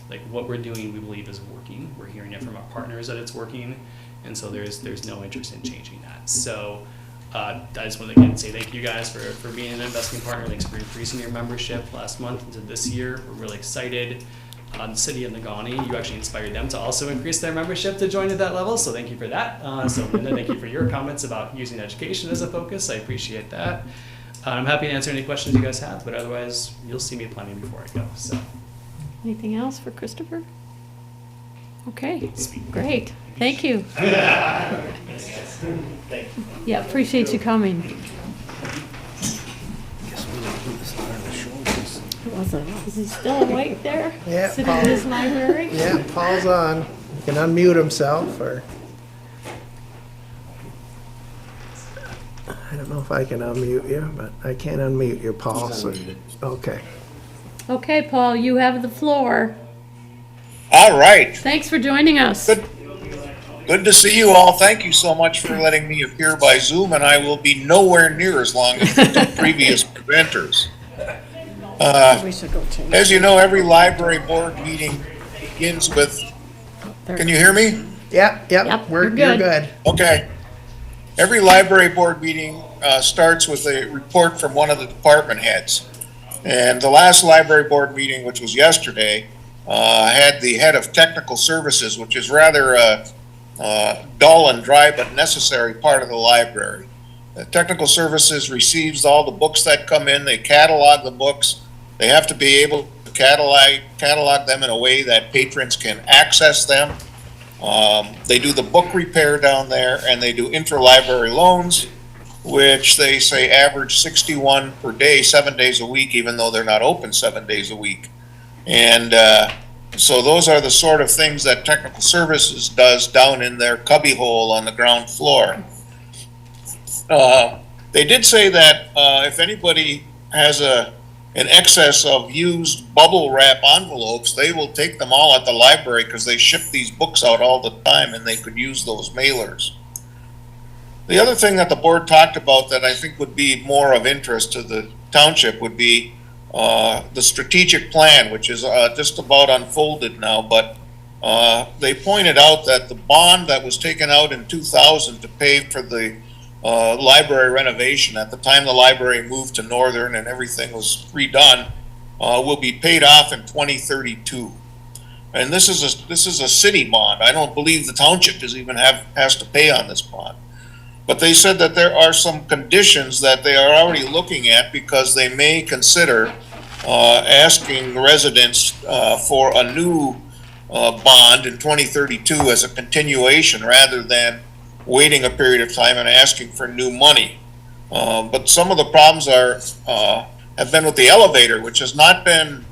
Like what we're doing, we believe is working. We're hearing it from our partners that it's working, and so there's no interest in changing that. So I just want to again say thank you guys for being an investing partner. Thanks for increasing your membership last month into this year. We're really excited. The city of Negaunee, you actually inspired them to also increase their membership to join at that level, so thank you for that. So Linda, thank you for your comments about using education as a focus. I appreciate that. I'm happy to answer any questions you guys have, but otherwise you'll see me planning before I go. So, Anything else for Christopher? Okay, great. Thank you. Yeah, appreciate you coming. Is he still awake there? Yeah, Sitting Paul. in his library? Yeah, Paul's on. He can unmute himself, or I don't know if I can unmute you, but I can't unmute you, Paul. So, okay. Okay, Paul, you have the floor. All right. Thanks for joining us. Good to see you all. Thank you so much for letting me appear by Zoom, and I will be nowhere near as long as the previous presenters. As you know, every library board meeting begins with, can you hear me? Yep, Yep, you're you're good. good. Okay. Every library board meeting starts with a report from one of the department heads. And the last library board meeting, which was yesterday, had the head of technical services, which is rather dull and dry but necessary part of the library. Technical services receives all the books that come in. They catalog the books. They have to be able to catalog them in a way that patrons can access them. They do the book repair down there, and they do interlibrary loans, which they say average 61 per day, 7 days a week, even though they're not open 7 days a week. And so those are the sort of things that technical services does down in their cubbyhole on the ground floor. They did say that if anybody has an excess of used bubble wrap envelopes, they will take them all at the library because they ship these books out all the time, and they could use those mailers. The other thing that the board talked about that I think would be more of interest to the township would be the strategic plan, which is just about unfolded now, but they pointed out that the bond that was taken out in 2000 to pay for the library renovation at the time the library moved to Northern and everything was redone, will be paid off in 2032. And this is a city bond. I don't believe the township has to pay on this bond. But they said that there are some conditions that they are already looking at because they may consider asking residents for a new bond in 2032 as a continuation rather than waiting a period of time and asking for new money. But some of the problems have been with the elevator, which has not been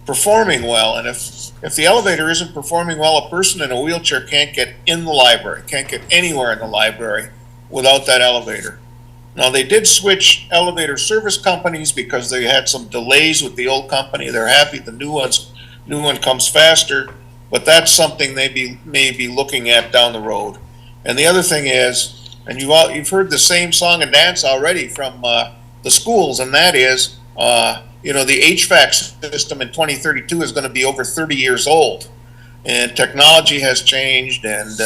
performing well. And if the elevator isn't performing well, a person in a wheelchair can't get in the library, can't get anywhere in the library without that elevator. Now, they did switch elevator service companies because they had some delays with the old company. They're happy the new one comes faster, but that's something they may be looking at down the road. And the other thing is, and you've heard the same song and dance already from the schools, and that is, the HVAC system in 2032 is going to be over 30 years old. And technology has changed, and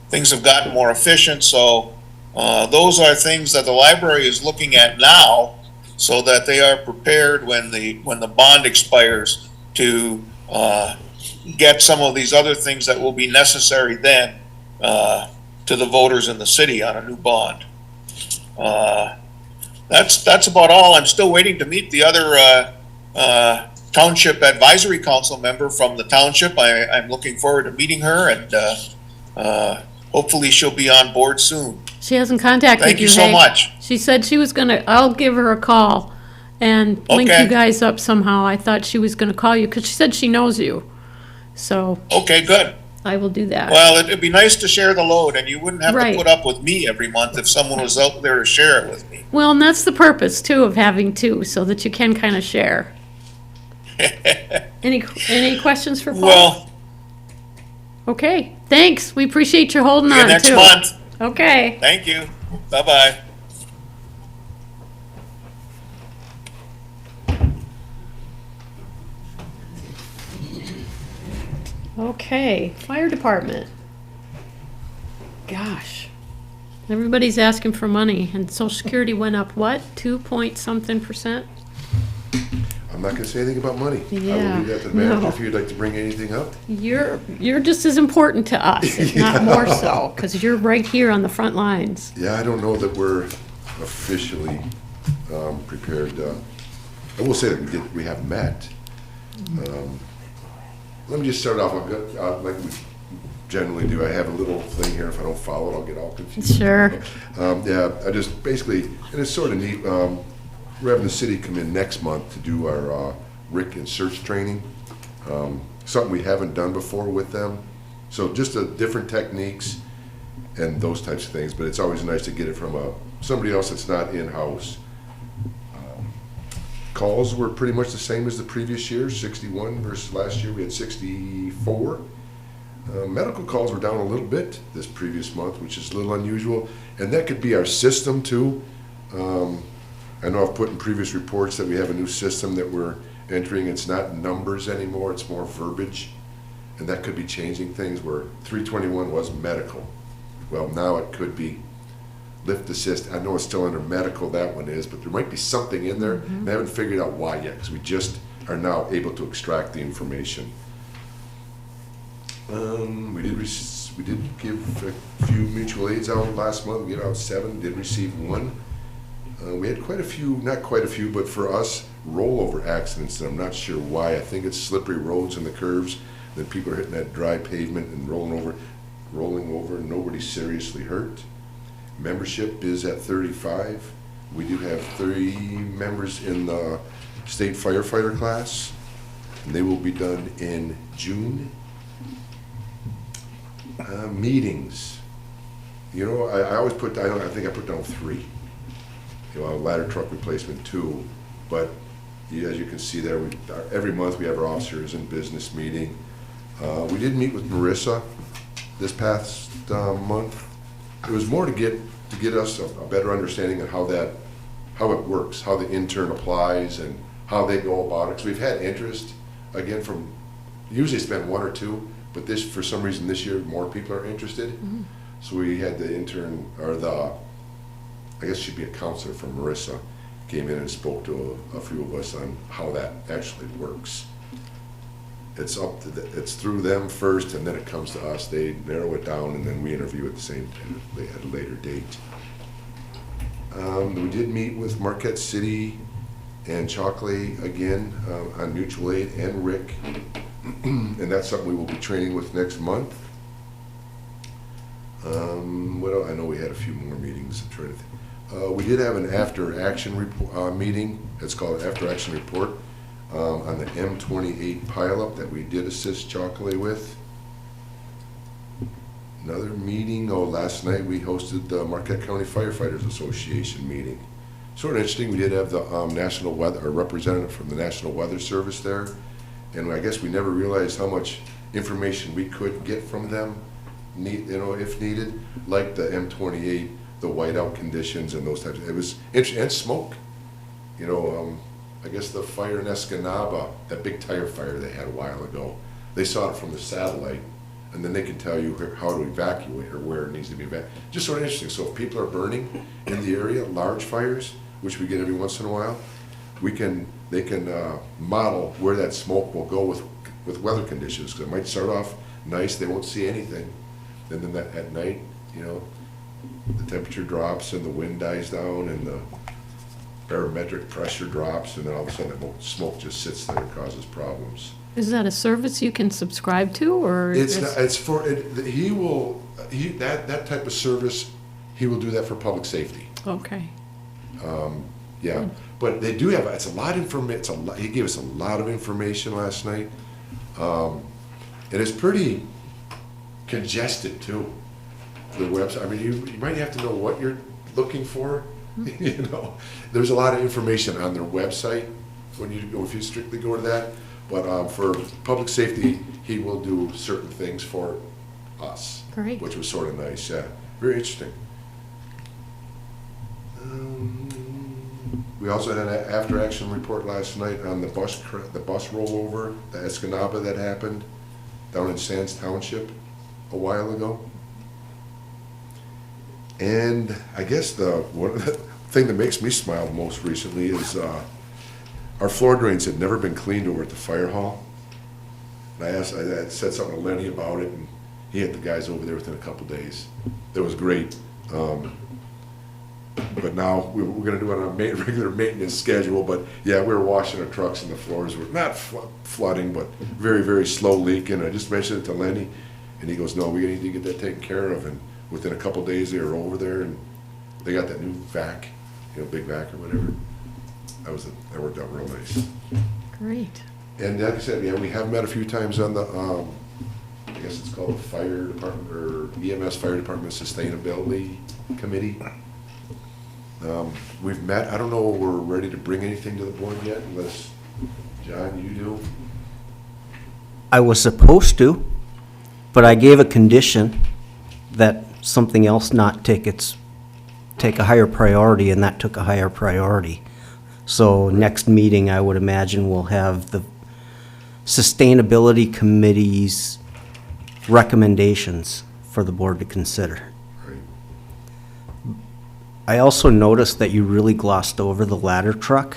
things have gotten more efficient. So those are things that the library is looking at now, so that they are prepared when the bond expires to get some of these other things that will be necessary then to the voters in the city on a new bond. That's about all. I'm still waiting to meet the other Township Advisory Council member from the township. I'm looking forward to meeting her, and hopefully she'll be on board soon. She hasn't contacted you, Thank you so Hank. much. She said she was gonna, I'll give her a call and link Okay. you guys up somehow. I thought she was gonna call you, because she said she knows you. So Okay, good. I will do that. Well, it'd be nice to share the load, and you wouldn't have Right. to put up with me every month if someone was out there to share it with me. Well, and that's the purpose too of having two, so that you can kind of share. Any questions for Paul? Well, Okay, thanks. We appreciate you holding see you on next too. month. Okay. Thank you. Bye-bye. Okay, fire department. Gosh, everybody's asking for money, and Social Security went up, what, 2-point-something%? I'm not gonna say anything about money. I Yeah, will leave that to the manager no. if you'd like to bring anything up. You're just as important to us, if not more so, because you're right here on the front lines. Yeah, I don't know that we're officially prepared. I will say that we have met. Let me just start off, I've got, like we generally do, I have a little thing here. If I don't follow it, I'll get all confused. Sure. Yeah, I just basically, and it's sort of neat, we're having the city come in next month to do our RIC and search training. Something we haven't done before with them. So just different techniques and those types of things, but it's always nice to get it from somebody else that's not in-house. Calls were pretty much the same as the previous year, 61 versus last year we had 64. Medical calls were down a little bit this previous month, which is a little unusual, and that could be our system too. I know I've put in previous reports that we have a new system that we're entering. It's not numbers anymore, it's more verbiage, and that could be changing things where 321 was medical. Well, now it could be lift assist. I know it's still under medical, that one is, but there might be something in there, and I haven't figured out why yet, because we just are now able to extract the information. We did give a few mutual aids out last month. We gave out 7, did receive 1. We had quite a few, not quite a few, but for us, rollover accidents, and I'm not sure why. I think it's slippery roads and the curves, that people are hitting that dry pavement and rolling over, and nobody's seriously hurt. Membership is at 35. We do have 3 members in the state firefighter class, and they will be done in June. Meetings. You know, I always put, I think I put down 3. You know, a ladder truck replacement 2, but as you can see there, every month we have our officers in business meeting. We did meet with Marissa this past month. It was more to get us a better understanding of how it works, how the intern applies, and how they go about it. Because we've had interest again from, usually it's been 1 or 2, but this, for some reason this year, more people are interested. Mm-hmm. So we had the intern, or I guess she'd be a counselor from Marissa, came in and spoke to a few of us on how that actually works. It's through them first, and then it comes to us. They narrow it down, and then we interview at the same time at a later date. We did meet with Marquette City and Chalkley again on mutual aid and RIC, and that's something we will be training with next month. What else? I know we had a few more meetings. I'm trying to think. We did have an after-action meeting. It's called an after-action report. On the M28 pileup that we did assist Chalkley with. Another meeting, last night we hosted the Marquette County Firefighters Association meeting. Sort of interesting, we did have the National Weather, a representative from the National Weather Service there, and I guess we never realized how much information we could get from them, if needed, like the M28, the whiteout conditions and those types. It was interesting, and smoke. I guess the fire in Escanaba, that big tire fire they had a while ago, they saw it from the satellite, and then they can tell you how to evacuate or where it needs to be evacuated. Just sort of interesting. So if people are burning in the area, large fires, which we get every once in a while, they can model where that smoke will go with with weather conditions, because it might start off nice, they won't see anything. And then at night, you know, the temperature drops and the wind dies down and the barometric pressure drops, and then all of a sudden the smoke just sits there and causes problems. Is that a service you can subscribe to, or? It's is- not, it's for, that type of service, he will do that for public safety. Okay, Yeah, but they do have, it's a lot of information, he gave us a lot of information last night. And it's pretty congested too, the website. I mean, you might have to know what you're looking for, you know. There's a lot of information on their website when you go, if you strictly go to that. But for public safety, he will do certain things for us. Great. Which was sort of nice, yeah. Very interesting. We also had an after-action report last night on the bus rollover, the Escanaba that happened down in Sands Township a while ago. And I guess the thing that makes me smile most recently is our floor drains had never been cleaned over at the fire hall. And I said something to Lenny about it, and he had the guys over there within a couple days. It was great. But now we're going to do it on a regular maintenance schedule. But yeah, we were washing our trucks and the floors were not flooding, but very, very slow leaking. I just mentioned it to Lenny, and he goes, "No, we need to get that taken care of." And within a couple days, they were over there, and they got that new vac, big vac or whatever. That worked out real nice. great. And like I said, yeah, we have met a few times on the, I guess it's called the Fire Department, or EMS Fire Department Sustainability Committee. We've met, I don't know if we're ready to bring anything to the board yet, unless, John, you do? I was supposed to, but I gave a condition that something else not take a higher priority, and that took a higher priority. So next meeting, I would imagine we'll have the Sustainability Committee's recommendations for the board to consider. Right. I also noticed that you really glossed over the ladder truck.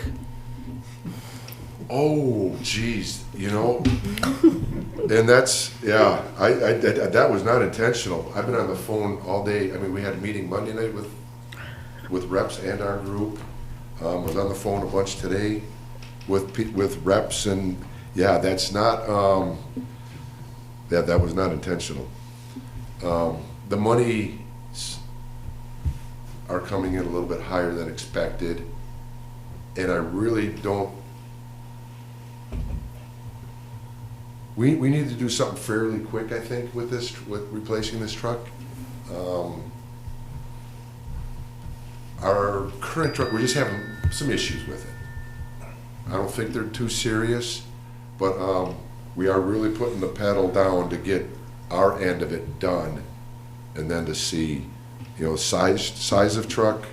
Oh, geez, and that's, yeah, that was not intentional. I've been on the phone all day. I mean, we had a meeting Monday night with reps and our group. Was on the phone a bunch today with reps, and yeah, that's not, that was not intentional. The money are coming in a little bit higher than expected, and I really don't, we need to do something fairly quick, I think, with replacing this truck. Our current truck, we're just having some issues with it. I don't think they're too serious, but we are really putting the pedal down to get our end of it done, and then to see, size of truck.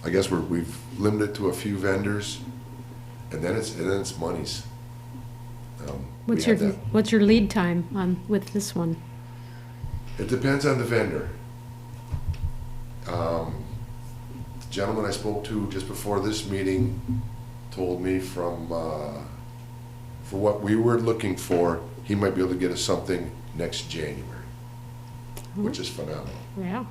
I guess we've limited to a few vendors, and then it's monies. What's your lead time with this one? It depends on the vendor. The gentleman I spoke to just before this meeting told me for what we were looking for, he might be able to get us something next January, which is phenomenal. Yeah.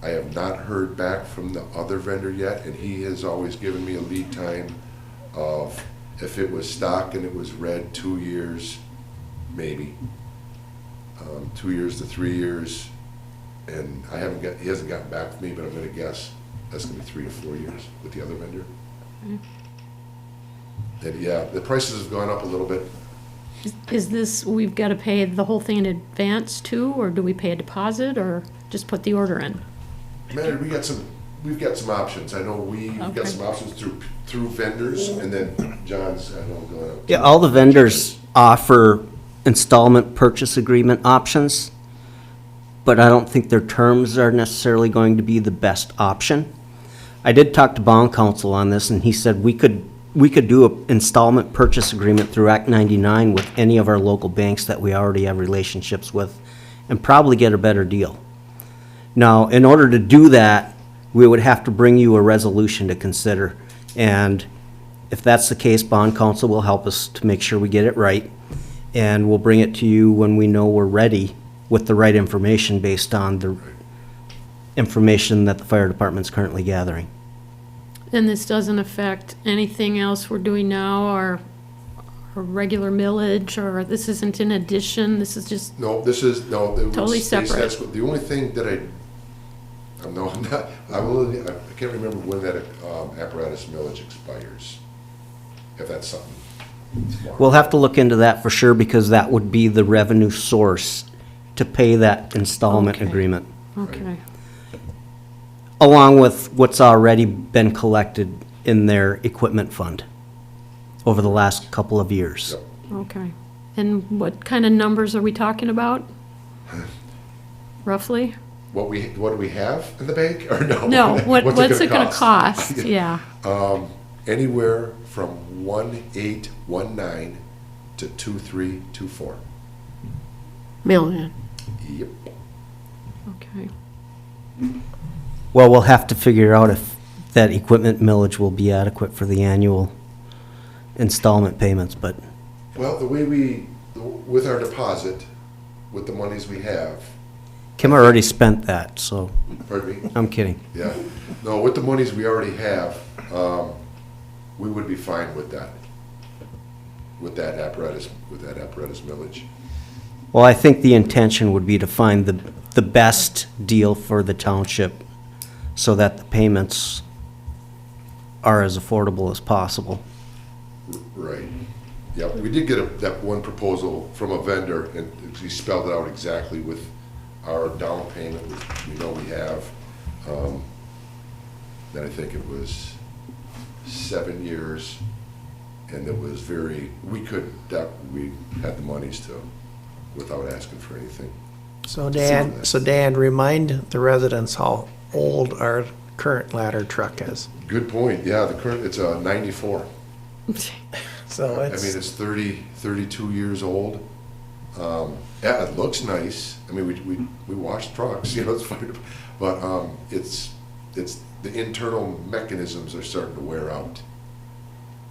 I have not heard back from the other vendor yet, and he has always given me a lead time of, if it was stock and it was red, 2 years, maybe. 2 years to 3 years, and he hasn't gotten back to me, but I'm gonna guess that's gonna be 3 to 4 years with the other vendor. And yeah, the prices have gone up a little bit. Is this, we've got to pay the whole thing in advance too, or do we pay a deposit, or just put the order in? Man, we've got some options. I know we've got Okay. some options through vendors, and then John's, I know, going up. Yeah, all the vendors offer installment purchase agreement options, but I don't think their terms are necessarily going to be the best option. I did talk to bond counsel on this, and he said we could do an installment purchase agreement through Act 99 with any of our local banks that we already have relationships with, and probably get a better deal. Now, in order to do that, we would have to bring you a resolution to consider, And if that's the case, bond counsel will help us to make sure we get it right. And we'll bring it to you when we know we're ready with the right information based on the information that the fire department's currently gathering. And this doesn't affect anything else we're doing now, our regular millage, or this isn't in addition, this is just, No, this is, no. it was- Totally separate. that's what- The only thing that I'm not, I can't remember when that apparatus millage expires. If that's something. We'll have to look into that for sure, because that would be the revenue source to pay that installment Okay. agreement, okay. along with what's already been collected in their equipment fund over the last couple of years. Yep. Okay. And what kind of numbers are we talking about? Roughly? What do we have in the bank, or no? No, what's it gonna cost? cost? Yeah. Anywhere from 1,819 to 2,324. Million. Yep. Okay. Well, we'll have to figure out if that equipment millage will be adequate for the annual installment payments, but Well, with our deposit, with the monies we have, Kim already spent that, so pardon me? I'm kidding. Yeah. No, with the monies we already have, we would be fine with that. With that apparatus millage. Well, I think the intention would be to find the best deal for the township so that the payments are as affordable as possible. Right. Yep, we did get that one proposal from a vendor, and he spelled it out exactly with our down payment, which we know we have. Then I think it was 7 years, and it was we had the monies to, without asking for anything. So Dan, remind the residents how old our current ladder truck is. Good point, yeah, it's a 94. So I mean, it's 32 years old. Yeah, it looks nice. I mean, we wash trucks, it's fine, but it's the internal mechanisms are starting to wear out,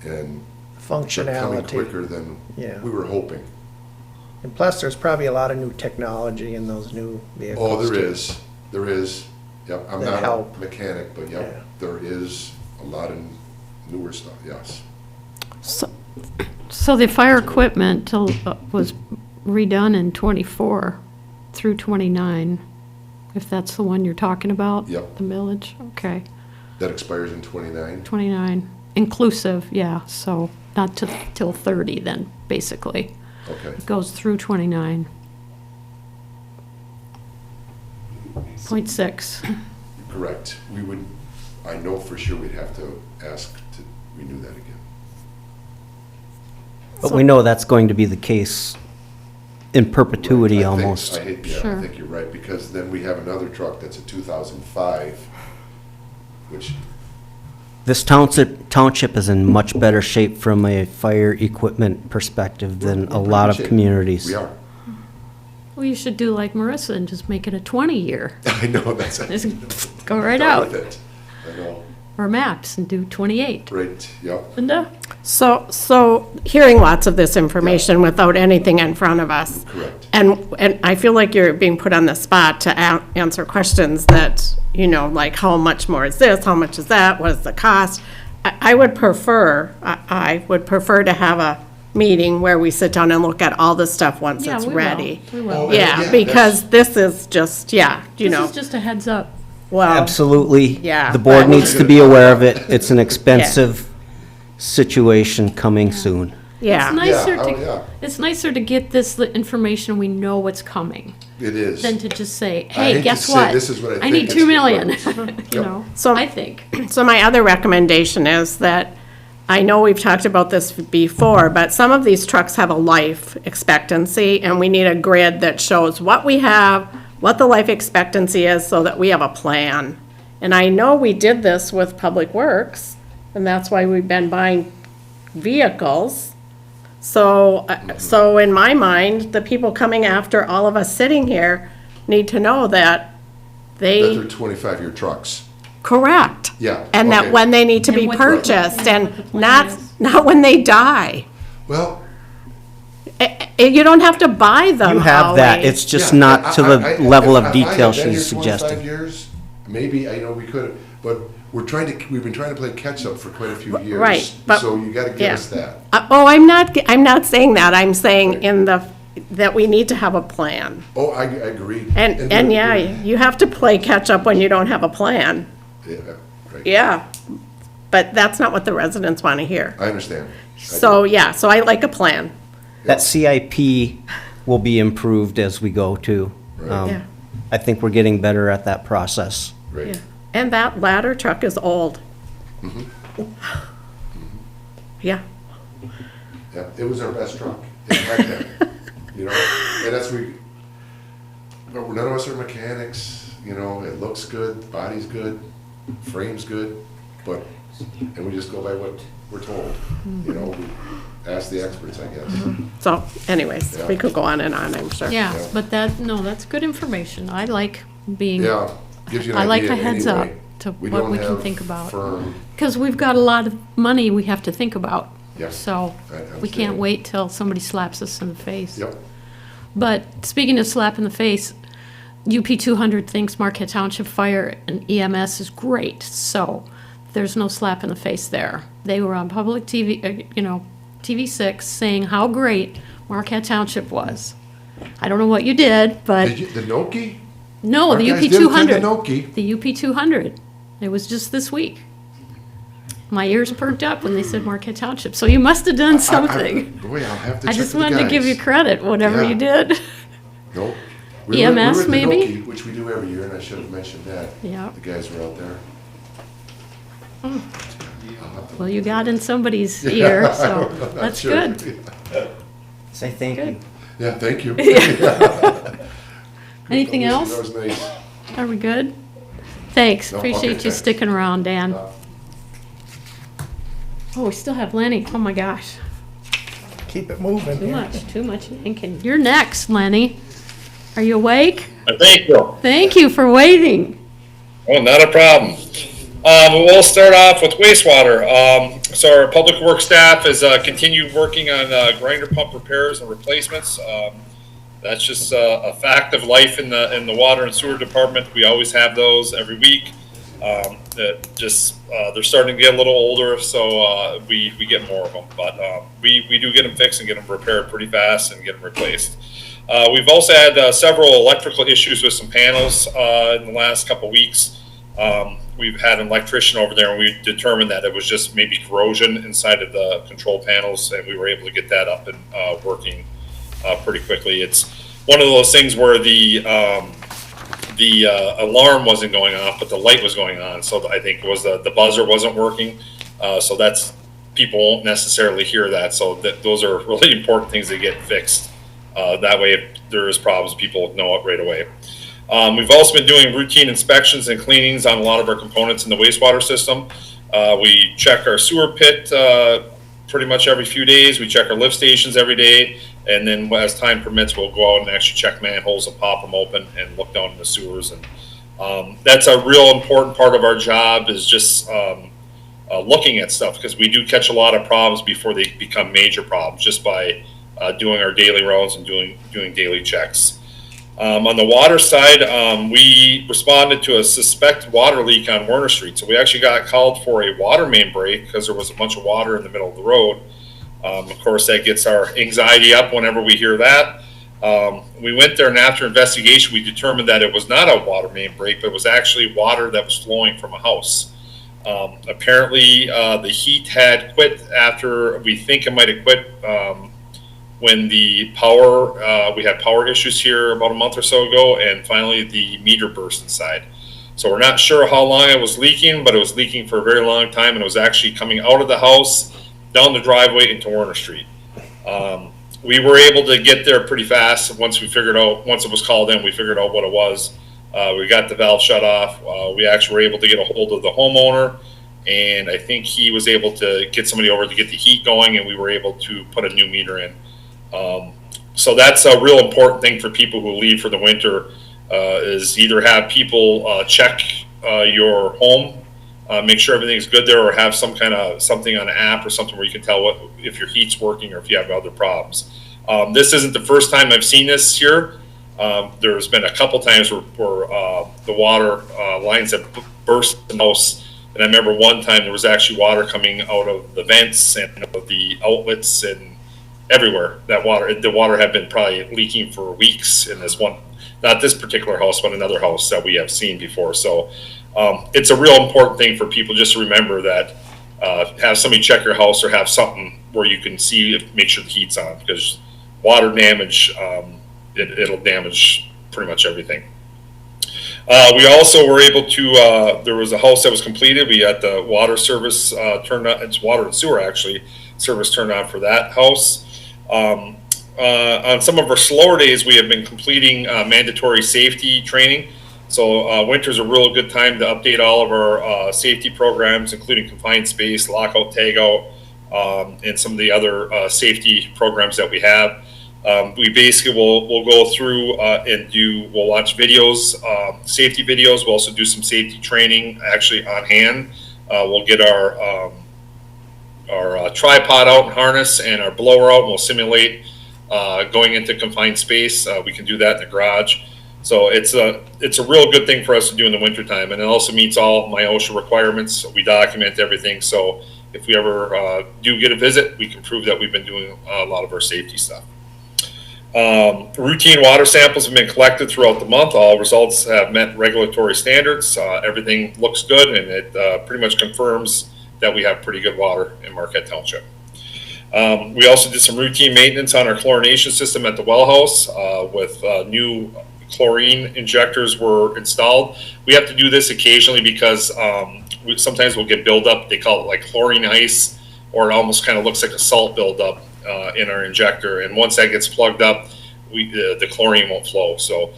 and they're coming functionality. quicker than Yeah. we were hoping. And plus, there's probably a lot of new technology in those new vehicles. Oh, there too. is. Yep, I'm That not help. a mechanic, but Yeah. yep, there is a lot of newer stuff, yes. So the fire equipment was redone in 24 through 29, if that's the one you're talking about? Yep. The millage, okay, That expires in 29. 29, inclusive, yeah, so not till 30 then, basically. Okay. It goes through 29. .6. Correct. I know for sure we'd have to ask to renew that again. But we know that's going to be the case in perpetuity Right, I think- almost. I Sure. think you're right, because then we have another truck that's a 2005, which, This township is in much better shape from a fire equipment perspective than a lot of shape. communities. we are. Well, you should do like Marissa and just make it a 20-year. I know, that's. Just go right Done out. with it. I know, Or maps and do 28. right, yep, Linda? So hearing lots of this information without anything in front of us. correct. And I feel like you're being put on the spot to answer questions that, like how much more is this, how much is that, what is the cost? I would prefer to have a meeting where we sit down and look at all this stuff once Yeah, it's we will. ready. We will. Oh, Yeah, because this is just, This is just a heads up. well, Absolutely. Yeah, The board but- needs to be aware of it. It's an expensive situation coming soon. yeah. It's nicer Yeah, oh, yeah. it's nicer to get this information, we know what's coming, It is. than to just say, hate hey, to guess say what? this is what I think need it's 2 million, right. you know, So- I think. So my other recommendation is that, I know we've talked about this before, but some of these trucks have a life expectancy, and we need a grid that shows what we have, what the life expectancy is, so that we have a plan. And I know we did this with Public Works, and that's why we've been buying vehicles. So in my mind, the people coming after all of us sitting here need to know that That they're they, 25-year trucks. correct. Yeah. And that okay. when they need to And be what- purchased, and and what the plan not, is. not when they die. Well, You don't have to buy them, You have that, Howie. it's just yeah, not to the level if of I detail had been here she's 25 suggesting. years, maybe, I know we could have, but we've been trying to play catch-up for quite a few years. Right, but- So you gotta give yeah. us that. Oh, I'm not saying that. I'm saying that we need to have a plan. Oh, I agree. And yeah, you have to play catch-up when you don't have a plan. Yeah, right. Yeah. But that's not what the residents want to hear. I understand. So, yeah, so I like a plan. That CIP will be improved as we go too. Right. Yeah. I think we're getting better at that process. Right. Yeah. And that ladder truck is old. Yeah. Yeah, it was our best truck. It had that, you know, and that's but none of us are mechanics, you know, it looks good, body's good, frame's good, but, and we just go by what we're told, you know, we ask the experts, I guess. So anyways, we could go on and on, I'm sure. Yeah, Yeah. but that's good information. I like being, Yeah, gives you an I like idea a heads up anyway. to We what don't we can have think about. firm- Because we've got a lot of money we have to think about. Yep. So I we can't understand. wait till somebody slaps us in the face. Yep, But speaking of slap in the face, UP 200 thinks Marquette Township Fire and EMS is great, so there's no slap in the face there. They were on public TV, TV6 saying how great Marquette Township was. I don't know what you did, but the Noki? no, Our the guys UP did attend 200. the Noki. The UP 200. It was just this week. My ears perked up when they said Marquette Township, so you must have done something. Boy, I'll have to I check just with the wanted to give you guys. credit, whatever Yeah. you did. Nope. EMS we were at the maybe? Noki, which we do every year, and I should have mentioned that. Yeah. The guys were out there. Well, you got in somebody's ear, so Not that's sure. good. Say thank you. Yeah, thank you. Anything That else? was nice. Are we good? Thanks, No, appreciate okay, you thanks. sticking around, Dan. Oh, we still have Lenny, oh my gosh, Keep it moving here. too much yanking. You're next, Lenny. Are you awake? Thank you. Thank you for waiting. Oh, not a problem. We'll start off with wastewater. So our public works staff has continued working on grinder pump repairs and replacements. That's just a fact of life in the water and sewer department. We always have those every week. They're starting to get a little older, so we get more of them. But we do get them fixed and get them repaired pretty fast and get them replaced. We've also had several electrical issues with some panels in the last couple weeks. We've had an electrician over there, and we determined that it was just maybe corrosion inside of the control panels, and we were able to get that up and working pretty quickly. It's one of those things where the alarm wasn't going off, but the light was going on. So I think it was the buzzer wasn't working. So that's, people won't necessarily hear that. So those are really important things that get fixed. That way, if there is problems, people know it right away. We've also been doing routine inspections and cleanings on a lot of our components in the wastewater system. We check our sewer pit pretty much every few days. We check our lift stations every day. And then as time permits, we'll go out and actually check manholes and pop them open and look down in the sewers. And that's a real important part of our job, is just looking at stuff, because we do catch a lot of problems before they become major problems, just by doing our daily rounds and doing daily checks. On the water side, we responded to a suspected water leak on Werner Street. So we actually got called for a water main break because there was a bunch of water in the middle of the road. Of course, that gets our anxiety up whenever we hear that. We went there, and after investigation, we determined that it was not a water main break, but it was actually water that was flowing from a house. Apparently, the heat had quit after, we think it might have quit when the power, we had power issues here about a month or so ago, and finally the meter burst inside. So we're not sure how long it was leaking, but it was leaking for a very long time, and it was actually coming out of the house, down the driveway into Werner Street. We were able to get there pretty fast once it was called in, we figured out what it was. We got the valve shut off. We actually were able to get a hold of the homeowner, and I think he was able to get somebody over to get the heat going, and we were able to put a new meter in. So that's a real important thing for people who leave for the winter, is either have people check your home make sure everything's good there, or have some kind of something on an app or something where you can tell if your heat's working or if you have other problems. This isn't the first time I've seen this here. There's been a couple times where the water lines have burst in the house. And I remember one time there was actually water coming out of the vents and the outlets and everywhere. The water had been probably leaking for weeks in this one, not this particular house, but another house that we have seen before. So it's a real important thing for people just to remember that have somebody check your house or have something where you can see, make sure the heat's on, because water damage, it'll damage pretty much everything. We also were able to, there was a house that was completed. We had the water service turned on, it's water and sewer actually, service turned on for that house. On some of our slower days, we have been completing mandatory safety training. So winter's a real good time to update all of our safety programs, including confined space, lockout, tagout, and some of the other safety programs that we have. We basically will go through and we'll watch videos, safety videos. We'll also do some safety training actually on hand. We'll get our tripod out and harness and our blower out, and we'll simulate going into confined space. We can do that in the garage. So it's a real good thing for us to do in the wintertime, and it also meets all my OSHA requirements. We document everything, so if we ever do get a visit, we can prove that we've been doing a lot of our safety stuff. Routine water samples have been collected throughout the month. All results have met regulatory standards. Everything looks good, and it pretty much confirms that we have pretty good water in Marquette Township. We also did some routine maintenance on our chlorination system at the well house with new chlorine injectors were installed. We have to do this occasionally because sometimes we'll get buildup. They call it like chlorine ice, or it almost kind of looks like a salt buildup in our injector, and once that gets plugged up, the chlorine won't flow. So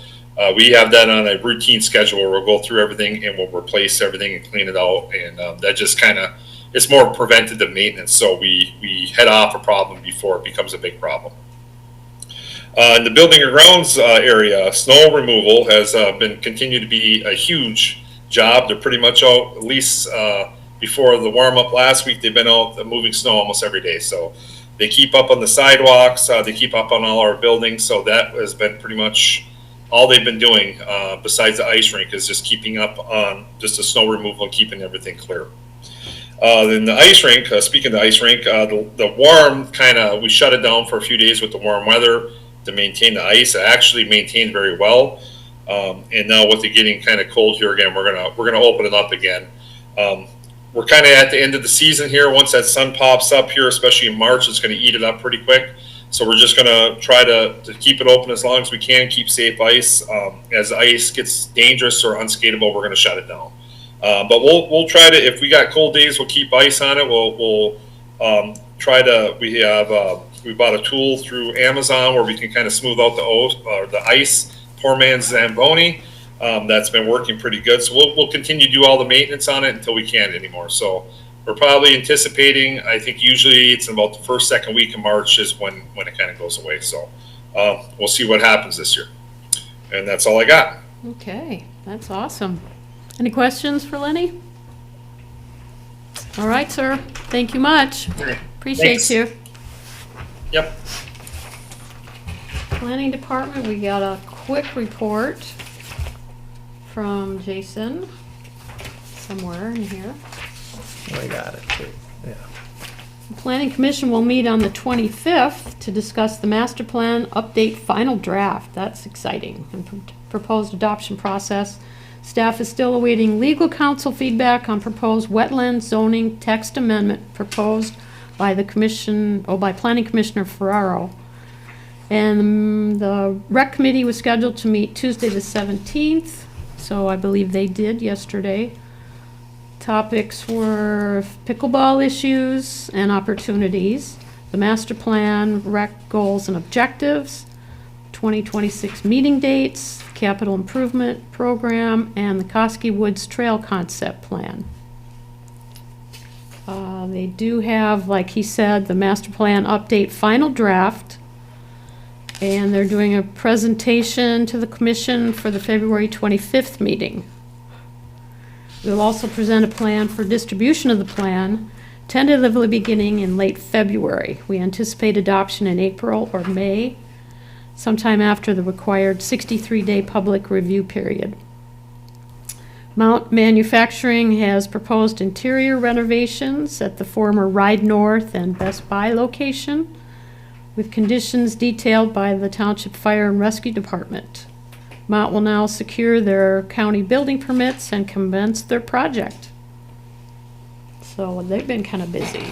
we have that on a routine schedule where we'll go through everything and we'll replace everything and clean it out, and that just kind of, it's more preventative maintenance, so we head off a problem before it becomes a big problem. In the building and grounds area, snow removal has been continued to be a huge job. They're pretty much out, at least before the warm up last week, they've been out moving snow almost every day. So they keep up on the sidewalks, they keep up on all our buildings. So that has been pretty much all they've been doing, besides the ice rink, is just keeping up on just the snow removal and keeping everything clear. Then the ice rink, speaking of the ice rink, the warm we shut it down for a few days with the warm weather to maintain the ice. It actually maintained very well. And now with it getting kind of cold here again, we're gonna open it up again. We're kind of at the end of the season here. Once that sun pops up here, especially in March, it's going to eat it up pretty quick. So we're just going to try to keep it open as long as we can, keep safe ice. As the ice gets dangerous or unskateable, we're going to shut it down. But we'll try to, if we got cold days, we'll keep ice on it. We'll try to, we bought a tool through Amazon where we can kind of smooth out the ice, poor man's Zamboni. That's been working pretty good. So we'll continue to do all the maintenance on it until we can't anymore. So we're probably anticipating, I think usually it's about the first, second week of March is when it kind of goes away. So we'll see what happens this year. And that's all I got. Okay, that's awesome. Any questions for Lenny? All right, sir. Thank you much. Appreciate Thanks. you. Yep. Planning Department, we got a quick report from Jason somewhere in here. We got it too, yeah. The Planning Commission will meet on the 25th to discuss the master plan update final draft. That's exciting. And proposed adoption process. Staff is still awaiting legal counsel feedback on proposed wetland zoning text amendment proposed by the commission, by Planning Commissioner Ferraro. And the rec committee was scheduled to meet Tuesday the 17th. So I believe they did yesterday. Topics were pickleball issues and opportunities, the master plan, rec goals and objectives, 2026 meeting dates, capital improvement program, and the Koski Woods Trail concept plan. They do have, like he said, the master plan update final draft. And they're doing a presentation to the commission for the February 25th meeting. We will also present a plan for distribution of the plan, tentatively beginning in late February. We anticipate adoption in April or May, sometime after the required 63-day public review period. Mount Manufacturing has proposed interior renovations at the former Ride North and Best Buy location, with conditions detailed by the Township Fire and Rescue Department. Mount will now secure their county building permits and commence their project. So they've been kind of busy.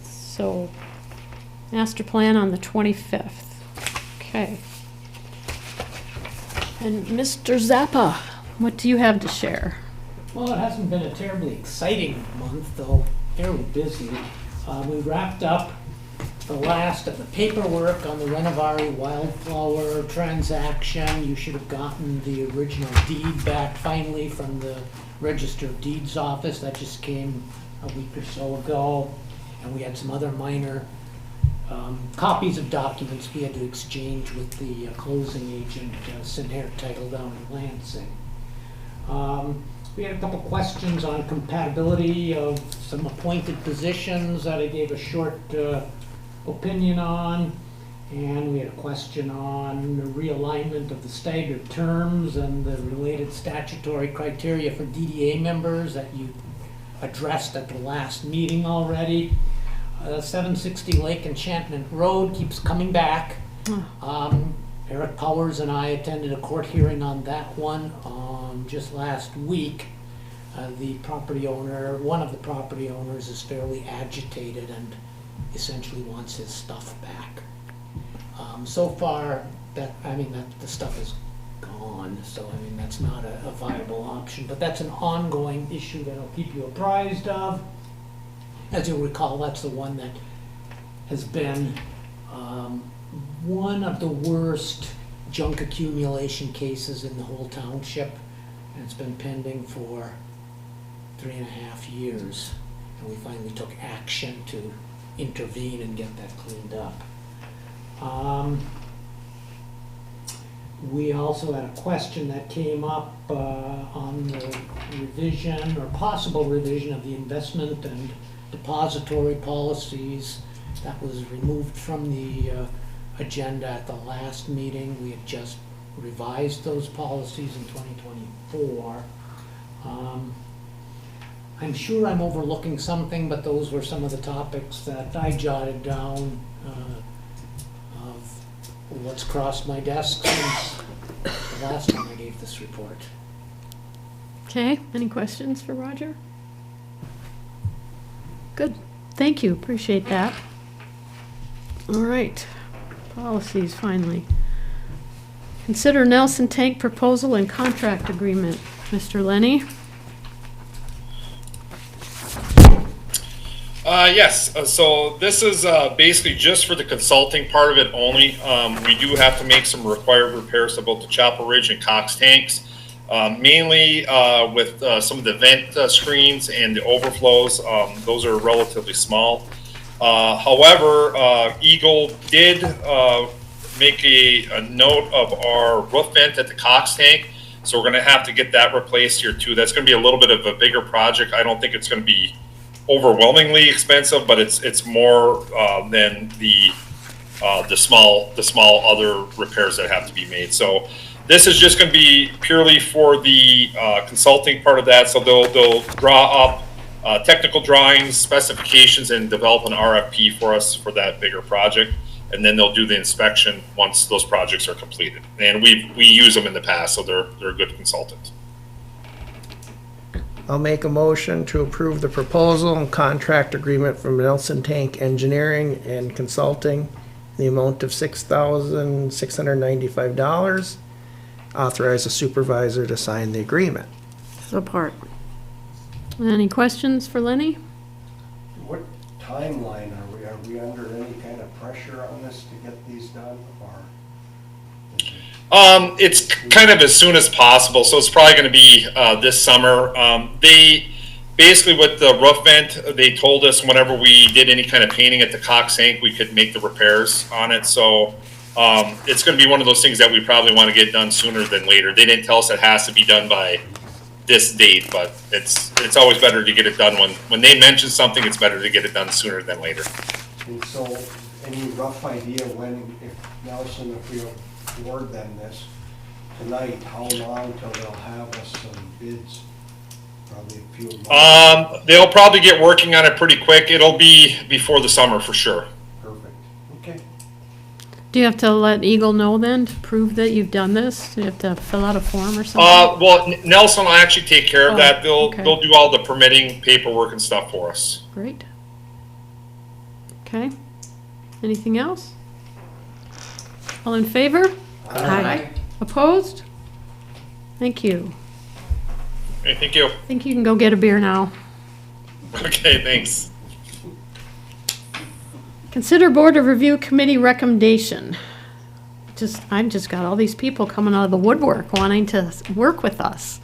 So, master plan on the 25th. Okay. And Mr. Zappa, what do you have to share? Well, it hasn't been a terribly exciting month, though fairly busy. We wrapped up the last of the paperwork on the Renovari Wildflower transaction. You should have gotten the original deed back finally from the Register of Deeds office. That just came a week or so ago. And we had some other minor copies of documents we had to exchange with the closing agent, Sinhair Title down in Lansing. We had a couple questions on compatibility of some appointed positions that I gave a short opinion on, and we had a question on the realignment of the staggered terms and the related statutory criteria for DDA members that you addressed at the last meeting already. 760 Lake Enchantment Road keeps coming back. Eric Powers and I attended a court hearing on that one just last week. The property owner, one of the property owners, is fairly agitated and essentially wants his stuff back. So far, that the stuff is gone, so that's not a viable option, but that's an ongoing issue that I'll keep you apprised of. As you'll recall, that's the one that has been one of the worst junk accumulation cases in the whole township, and it's been pending for 3.5 years, and we finally took action to intervene and get that cleaned up. We also had a question that came up on the revision or possible revision of the investment and depository policies. That was removed from the agenda at the last meeting. We had just revised those policies in 2024. I'm sure I'm overlooking something, but those were some of the topics that I jotted down of what's crossed my desk since the last time I gave this report. Okay, any questions for Roger? Good, thank you, appreciate that. All right, policies finally. Consider Nelson Tank proposal and contract agreement. Mr. Lenny? Yes, so this is basically just for the consulting part of it only. We do have to make some required repairs to both the Chapel Ridge and Cox tanks, mainly with some of the vent screens and the overflows. Those are relatively small. However, Eagle did make a note of our roof vent at the Cox tank, so we're going to have to get that replaced here too. That's going to be a little bit of a bigger project. I don't think it's going to be overwhelmingly expensive, but it's more than the small other repairs that have to be made. So this is just going to be purely for the consulting part of that. So they'll draw up technical drawings, specifications, and develop an RFP for us for that bigger project, and then they'll do the inspection once those projects are completed. And we use them in the past, so they're a good consultant. I'll make a motion to approve the proposal and contract agreement from Nelson Tank Engineering and Consulting, in the amount of $6,695. Authorize the supervisor to sign the agreement. Support. Any questions for Lenny? What timeline are we? Are we under any kind of pressure on this to get these done, or? It's kind of as soon as possible, so it's probably going to be this summer. They basically, with the roof vent, they told us whenever we did any kind of painting at the Cox tank, we could make the repairs on it. So it's going to be one of those things that we probably want to get done sooner than later. They didn't tell us it has to be done by this date, but it's always better to get it done when they mention something, it's better to get it done sooner than later. And so, any rough idea when, if Nelson, if we award them this tonight, how long till they'll have us some bids? Probably a few months. They'll probably get working on it pretty quick. It'll be before the summer for sure. Perfect, okay. Do you have to let Eagle know then to prove that you've done this? Do you have to fill out a form or something? Well, Nelson will actually take care of that. okay. They'll do all the permitting paperwork and stuff for us. Great. Okay. Anything else? All in favor? Aye. Opposed? Thank you. Okay, thank you. I think you can go get a beer now. Okay, thanks. Consider Board of Review Committee recommendation. I've just got all these people coming out of the woodwork wanting to work with us.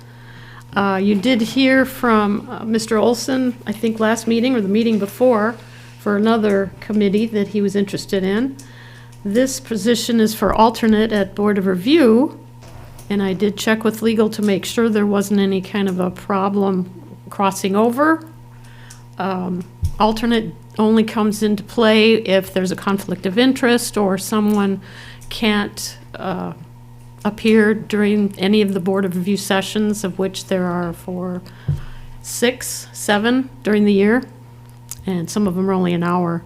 You did hear from Mr. Olson, I think last meeting or the meeting before, for another committee that he was interested in. This position is for alternate at Board of Review, and I did check with legal to make sure there wasn't any kind of a problem crossing over. Alternate only comes into play if there's a conflict of interest or someone can't appear during any of the Board of Review sessions, of which there are 6, 7 during the year, and some of them are only an hour.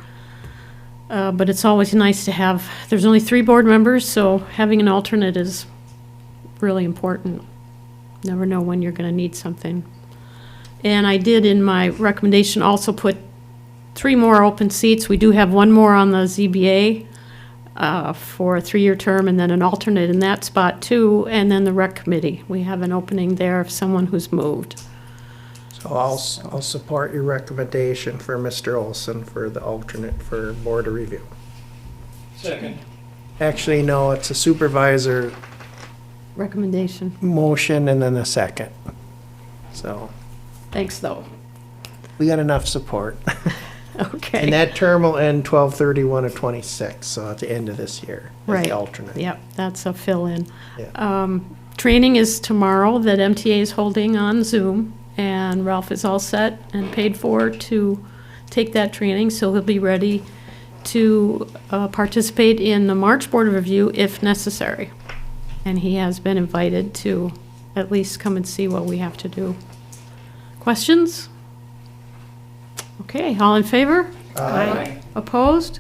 But it's always nice to have, there's only 3 board members, so having an alternate is really important. Never know when you're going to need something. And I did in my recommendation also put 3 more open seats. We do have 1 more on the ZBA for a 3-year term, and then an alternate in that spot too, and then the rec committee. We have an opening there of someone who's moved. So I'll support your recommendation for Mr. Olson for the alternate for Board of Review. Second. Actually, no, it's a supervisor Recommendation. motion and then a second. So Thanks, though. we got enough support. Okay. And that term will end 12/31 of '26, so at the end of this year, as Right. the alternate. Yep, that's a fill-in. Yeah. Training is tomorrow that MTA is holding on Zoom, and Ralph is all set and paid for to take that training, so he'll be ready to participate in the March Board of Review if necessary. And he has been invited to at least come and see what we have to do. Questions? Okay, all in favor? Aye. Opposed?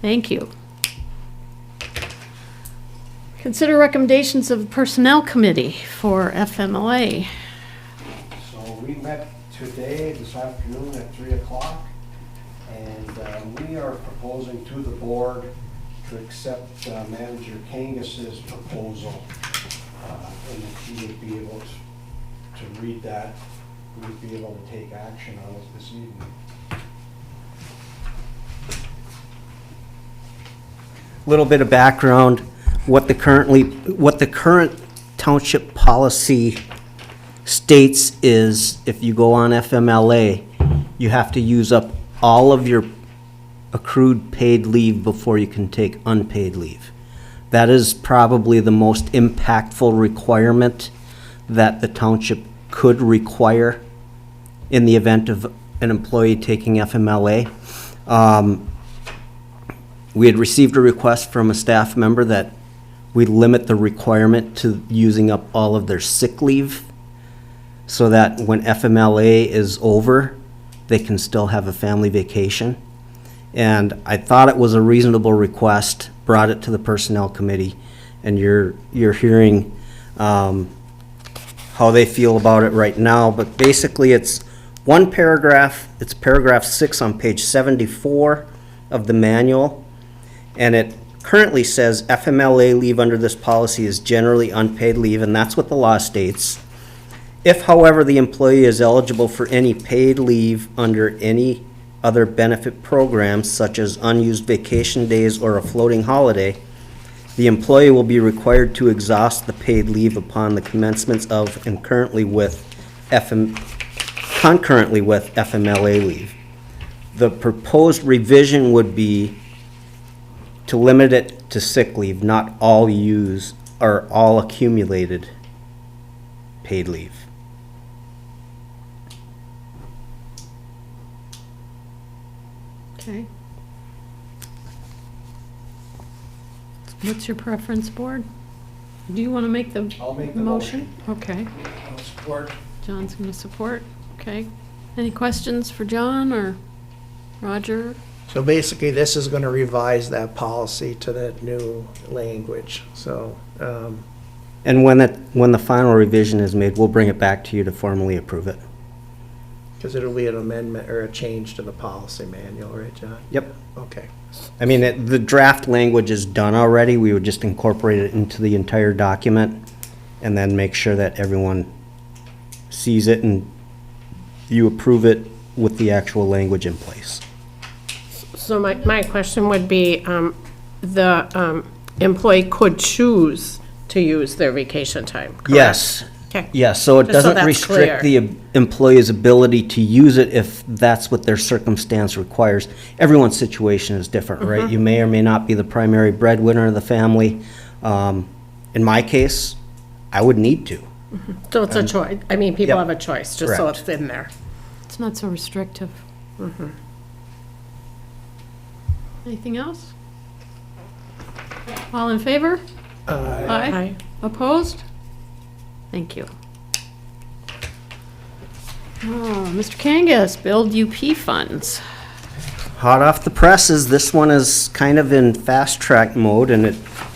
Thank you. Consider recommendations of the Personnel Committee for FMLA. So we met today, this afternoon at 3 o'clock, and we are proposing to the board to accept Manager Kangus's proposal. And if he would be able to read that, we would be able to take action on it this evening. Little bit of background, what the current township policy states is if you go on FMLA, you have to use up all of your accrued paid leave before you can take unpaid leave. That is probably the most impactful requirement that the township could require in the event of an employee taking FMLA. We had received a request from a staff member that we limit the requirement to using up all of their sick leave so that when FMLA is over, they can still have a family vacation. And I thought it was a reasonable request, brought it to the Personnel Committee, and you're hearing how they feel about it right now. But basically, it's one paragraph. It's paragraph 6 on page 74 of the manual. And it currently says FMLA leave under this policy is generally unpaid leave, and that's what the law states. If, however, the employee is eligible for any paid leave under any other benefit programs, such as unused vacation days or a floating holiday, the employee will be required to exhaust the paid leave upon the commencement of and concurrently with FMLA leave. The proposed revision would be to limit it to sick leave, not all used or all accumulated paid leave. Okay. What's your preference, board? Do you want to make the I'll make the motion? Okay. I'll support. John's going to support. Okay. Any questions for John or Roger? So basically, this is gonna revise that policy to that new language, so, And when the final revision is made, we'll bring it back to you to formally approve it. because it'll be an amendment or a change to the policy manual, right, John? Yep. Okay. I mean, the draft language is done already. We would just incorporate it into the entire document and then make sure that everyone sees it and you approve it with the actual language in place. So my question would be, the employee could choose to use their vacation time, correct? Yes. Okay. Yes, so it Just so doesn't that's restrict clear. the employee's ability to use it if that's what their circumstance requires. Everyone's situation is different, Mm-hmm. right? You may or may not be the primary breadwinner of the family. In my case, I would need to. So it's a choice, I mean, people Yep. have a choice, just so Correct. it's in there. It's not so restrictive. Anything else? All in favor? Aye. Aye. Opposed? Thank you. Oh, Mr. Kangas, build UP funds. Hot off the presses, this one is kind of in fast track mode and it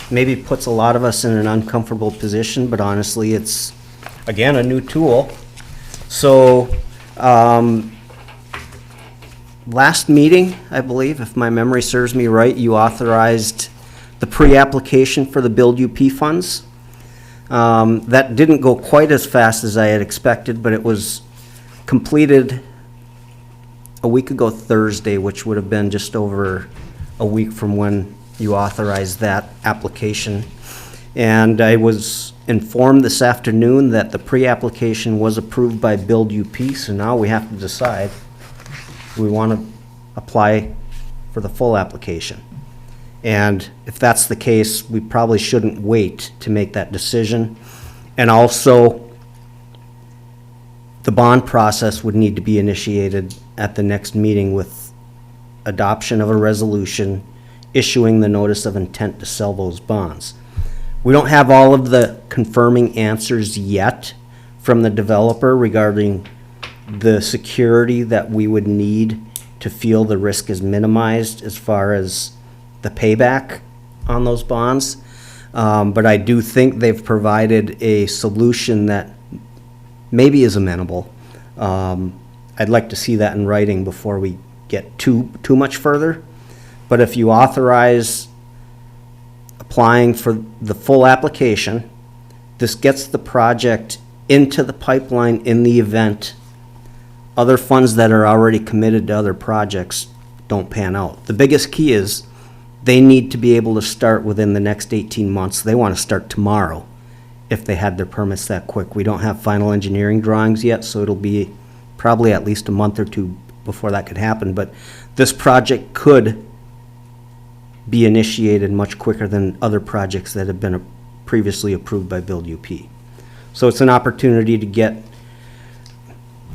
maybe puts a lot of us in an uncomfortable position, but honestly, it's, again, a new tool. So, last meeting, I believe, if my memory serves me right, you authorized the pre-application for the Build UP funds. That didn't go quite as fast as I had expected, but it was completed a week ago Thursday, which would have been just over a week from when you authorized that application. And I was informed this afternoon that the pre-application was approved by Build UP, so now we have to decide if we want to apply for the full application. And if that's the case, we probably shouldn't wait to make that decision. And also, the bond process would need to be initiated at the next meeting with adoption of a resolution issuing the notice of intent to sell those bonds. We don't have all of the confirming answers yet from the developer regarding the security that we would need to feel the risk is minimized as far as the payback on those bonds. But I do think they've provided a solution that maybe is amenable. I'd like to see that in writing before we get too much further. But if you authorize applying for the full application, this gets the project into the pipeline in the event other funds that are already committed to other projects don't pan out. The biggest key is they need to be able to start within the next 18 months. They want to start tomorrow if they had their permits that quick. We don't have final engineering drawings yet, so it'll be probably at least a month or two before that could happen. But this project could be initiated much quicker than other projects that have been previously approved by Build UP. So it's an opportunity to get,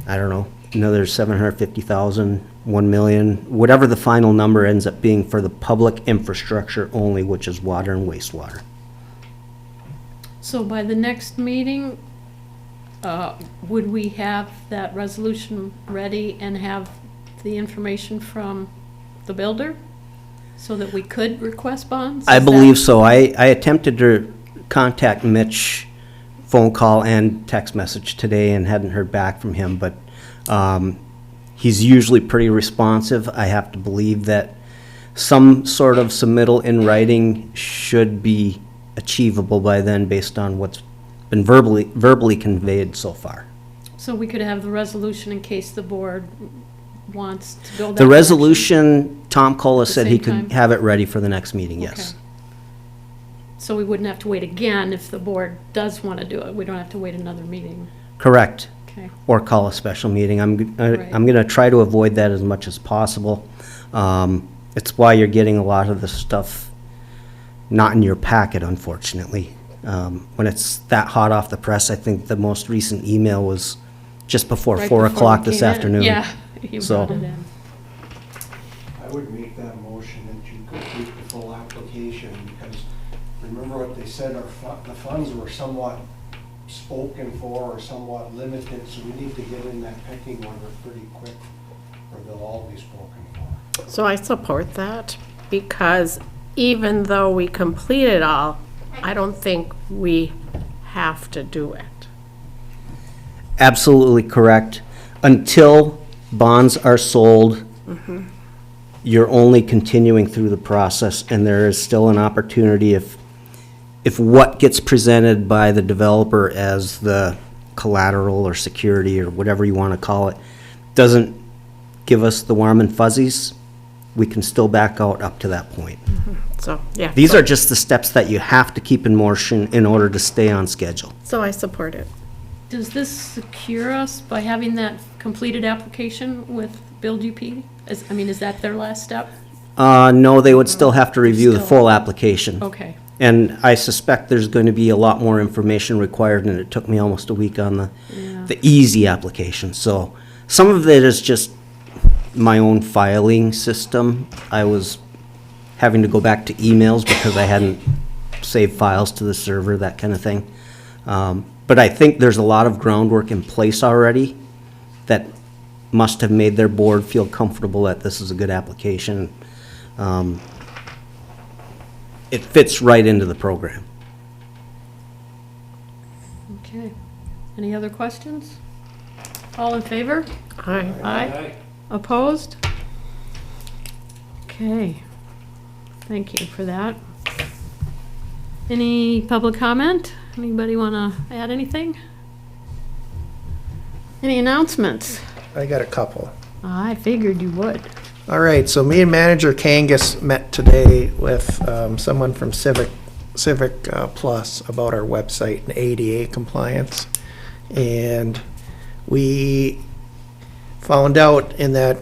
I don't know, another 750,000, 1 million, whatever the final number ends up being for the public infrastructure only, which is water and wastewater. So by the next meeting, would we have that resolution ready and have the information from the builder so that we could request bonds? I Is that- believe so. I attempted to contact Mitch, phone call and text message today and hadn't heard back from him, but he's usually pretty responsive. I have to believe that some sort of submittal in writing should be achievable by then based on what's been verbally conveyed so far. So we could have the resolution in case the board wants to go that The direction? resolution, Tom Cola At the said he same could time? have it ready for the next meeting, yes. Okay. So we wouldn't have to wait again if the board does want to do it. We don't have to wait another meeting. Correct. Okay. Or call a special meeting. I'm Right. going to try to avoid that as much as possible. It's why you're getting a lot of the stuff not in your packet, unfortunately. When it's that hot off the press, I think the most recent email was just before Right 4 before o'clock we this came in. afternoon. Yeah, you So- brought it in. would make that motion that you complete the full application, because remember what they said, the funds were somewhat spoken for or somewhat limited, so we need to get in that pecking order pretty quick, or they'll all be spoken for. So I support that, because even though we complete it all, I don't think we have to do it. Absolutely correct. Until bonds are sold, you're only continuing through the process, and there is still an opportunity if what gets presented by the developer as the collateral or security or whatever you want to call it doesn't give us the warm and fuzzies, we can still back out up to that point. So, yeah. These are just the steps that you have to keep in motion in order to stay on schedule. So I support it. Does this secure us by having that completed application with Build UP? Is that their last step? No, they would still have to review the Still. full application. Okay. And I suspect there's going to be a lot more information required, and it took me almost a week on the easy application. So some of it is just my own filing system. I was having to go back to emails because I hadn't saved files to the server, that kind of thing. But I think there's a lot of groundwork in place already that must have made their board feel comfortable that this is a good application. It fits right into the program. Okay. Any other questions? All in favor? Aye. Aye. Opposed? Okay. Thank you for that. Any public comment? Anybody want to add anything? Any announcements? I got a couple. I figured you would. All right, so me and Manager Kangas met today with someone from Civic Plus about our website and ADA compliance. And we found out in that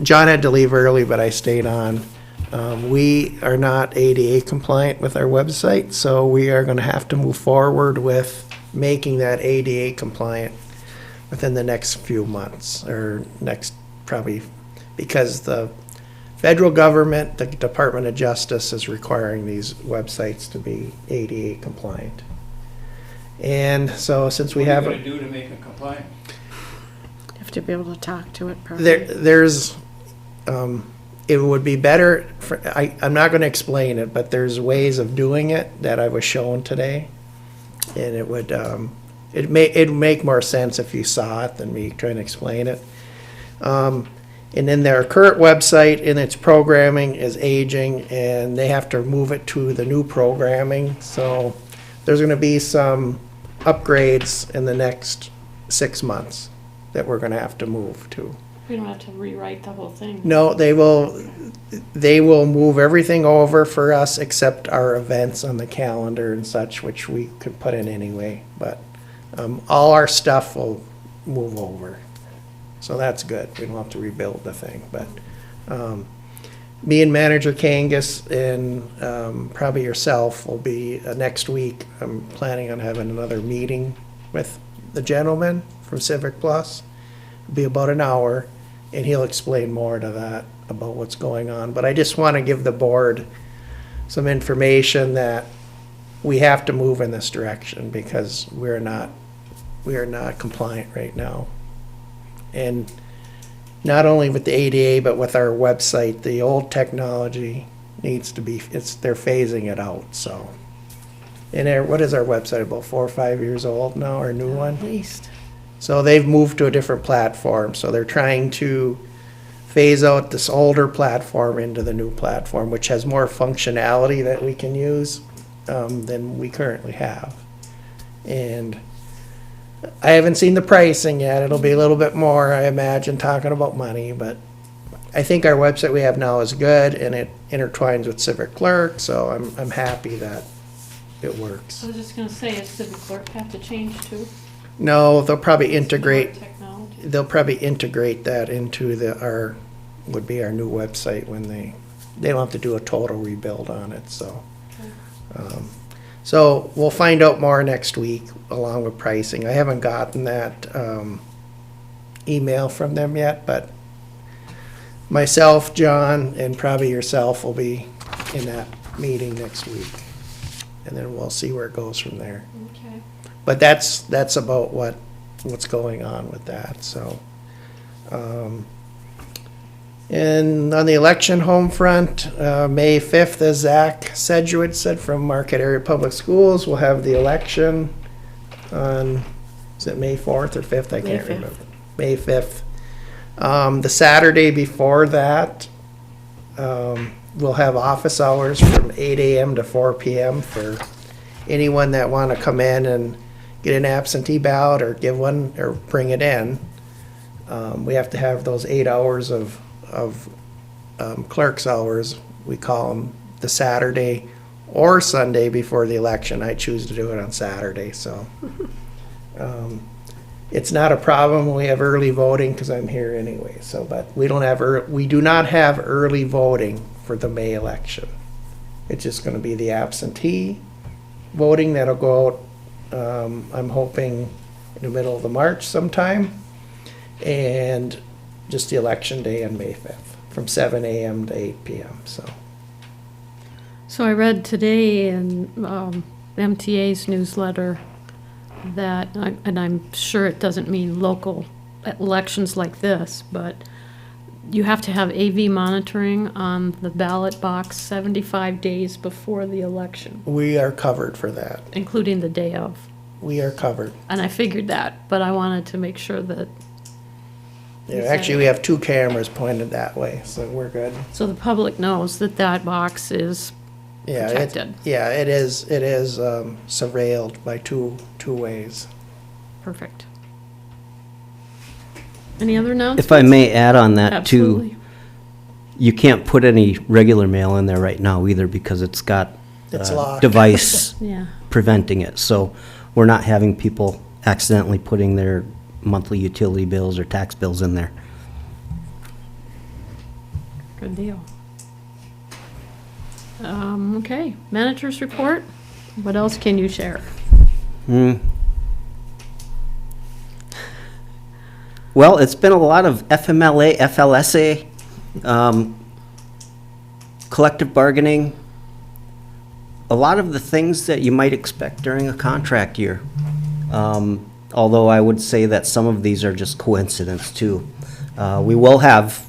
John had to leave early, but I stayed on. We are not ADA compliant with our website, so we are going to have to move forward with making that ADA compliant within the next few months, or next probably, because the federal government, the Department of Justice, is requiring these websites to be ADA compliant. And so since we have. What are you gonna do to make it compliant? You have to be able to talk to it properly. There's, it would be better, I'm not gonna explain it, but there's ways of doing it that I was shown today. And it would, it'd make more sense if you saw it than me trying to explain it. And then their current website and its programming is aging, and they have to move it to the new programming. So there's gonna be some upgrades in the next 6 months that we're gonna have to move to. We don't have to rewrite the whole thing. No, they will move everything over for us except our events on the calendar and such, which we could put in anyway. But all our stuff will move over. So that's good. We don't have to rebuild the thing. But me and Manager Kangas and probably yourself will be next week. I'm planning on having another meeting with the gentleman from Civic Plus. It'll be about an hour, and he'll explain more to that about what's going on. But I just want to give the board some information that we have to move in this direction because we are not compliant right now. And not only with the ADA, but with our website, the old technology needs to be, they're phasing it out, so. And what is our website, about 4 or 5 years old now, our new one? At least. So they've moved to a different platform, so they're trying to phase out this older platform into the new platform, which has more functionality that we can use than we currently have. And I haven't seen the pricing yet. It'll be a little bit more, I imagine, talking about money, but I think our website we have now is good, and it intertwines with Civic Clerk, so I'm happy that it works. I was just gonna say, does Civic Clerk have to change too? No, they'll probably integrate. Technology. They'll probably integrate that into our new website when they don't have to do a total rebuild on it, so. So we'll find out more next week along with pricing. I haven't gotten that email from them yet, but myself, John, and probably yourself will be in that meeting next week. And then we'll see where it goes from there. Okay. But that's about what's going on with that, so. And on the election home front, May 5th, as Zach Sedgwick said from Marquette Area Public Schools, we'll have the election on, is it May 4th or 5th? I May can't 5th. remember. May 5th. The Saturday before that, we'll have office hours from 8 a.m. to 4 p.m. for anyone that want to come in and get an absentee ballot or give one or bring it in. We have to have those 8 hours of clerk's hours, we call them, the Saturday or Sunday before the election. I choose to do it on Saturday, so. It's not a problem when we have early voting because I'm here anyway, so, but we do not have early voting for the May election. It's just gonna be the absentee voting that'll go out, I'm hoping in the middle of the March sometime. And just the election day on May 5th, from 7 a.m. to 8 p.m., so. So I read today in MTA's newsletter that, and I'm sure it doesn't mean local elections like this, but you have to have AV monitoring on the ballot box 75 days before the election, We are covered for that. including the day of. We are covered. And I figured that, but I wanted to make sure that, Yeah, actually, we have 2 cameras pointed that way, so we're good. so the public knows that that box is Yeah, protected. it is surveilled by two ways. Perfect. Any other announcements? If I may add on that too, Absolutely. you can't put any regular mail in there right now either because it's got It's a locked. device Yeah. preventing it. So we're not having people accidentally putting their monthly utility bills or tax bills in there. Good deal. Okay, manager's report. What else can you share? Well, it's been a lot of FMLA, FLSA, collective bargaining, a lot of the things that you might expect during a contract year. Although I would say that some of these are just coincidence too. We will have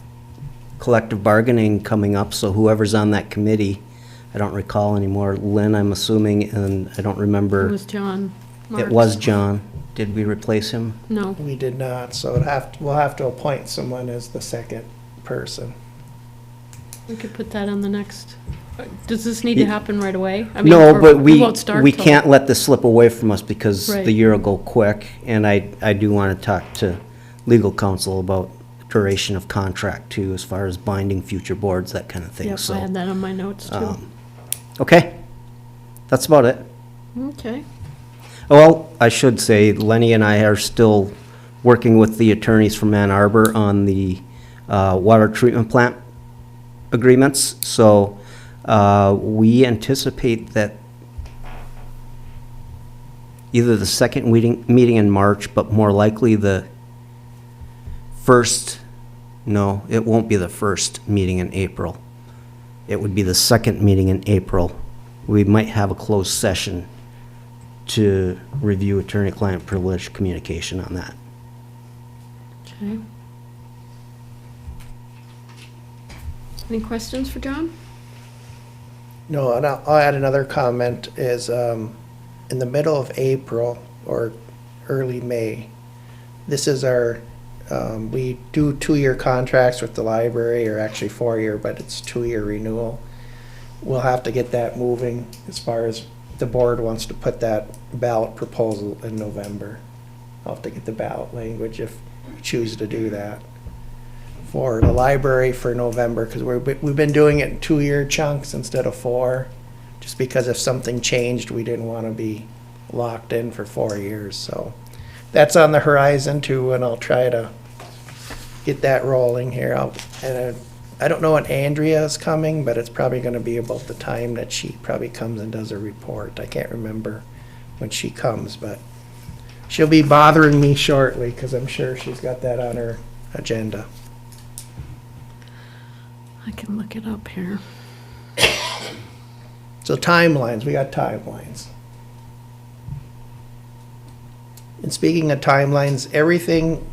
collective bargaining coming up, so whoever's on that committee, I don't recall anymore, Lynn, I'm assuming, and I don't It remember. was John It Marks. was John. Did we replace him? No. We did not, so we'll have to appoint someone as the second person. We could put that on the next, does this need to happen right away? I mean, No, or but we won't start till- can't let this slip away from us because Right. the year will go quick. And I do want to talk to legal counsel about duration of contract too, as far as binding future boards, that kind of thing. Yep, So, I had that on my notes too. okay, that's about it. Okay, Well, I should say Lenny and I are still working with the attorneys from Ann Arbor on the water treatment plant agreements. So we anticipate that either the second meeting in March, but more likely the first, no, it won't be the first meeting in April. It would be the second meeting in April. We might have a closed session to review attorney-client privilege communication on that. okay. Any questions for John? No, and I'll add another comment is, in the middle of April or early May, this is our, we do 2-year contracts with the library, or actually 4-year, but it's 2-year renewal. We'll have to get that moving as far as the board wants to put that ballot proposal in November. I'll have to get the ballot language if we choose to do that for the library for November, because we've been doing it in 2-year chunks instead of 4, just because if something changed, we didn't want to be locked in for 4 years. So that's on the horizon too, and I'll try to get that rolling here. I don't know when Andrea is coming, but it's probably going to be about the time that she probably comes and does a report. I can't remember when she comes, but she'll be bothering me shortly because I'm sure she's got that on her agenda. I can look it up here. So timelines, we got timelines. And speaking of timelines, everything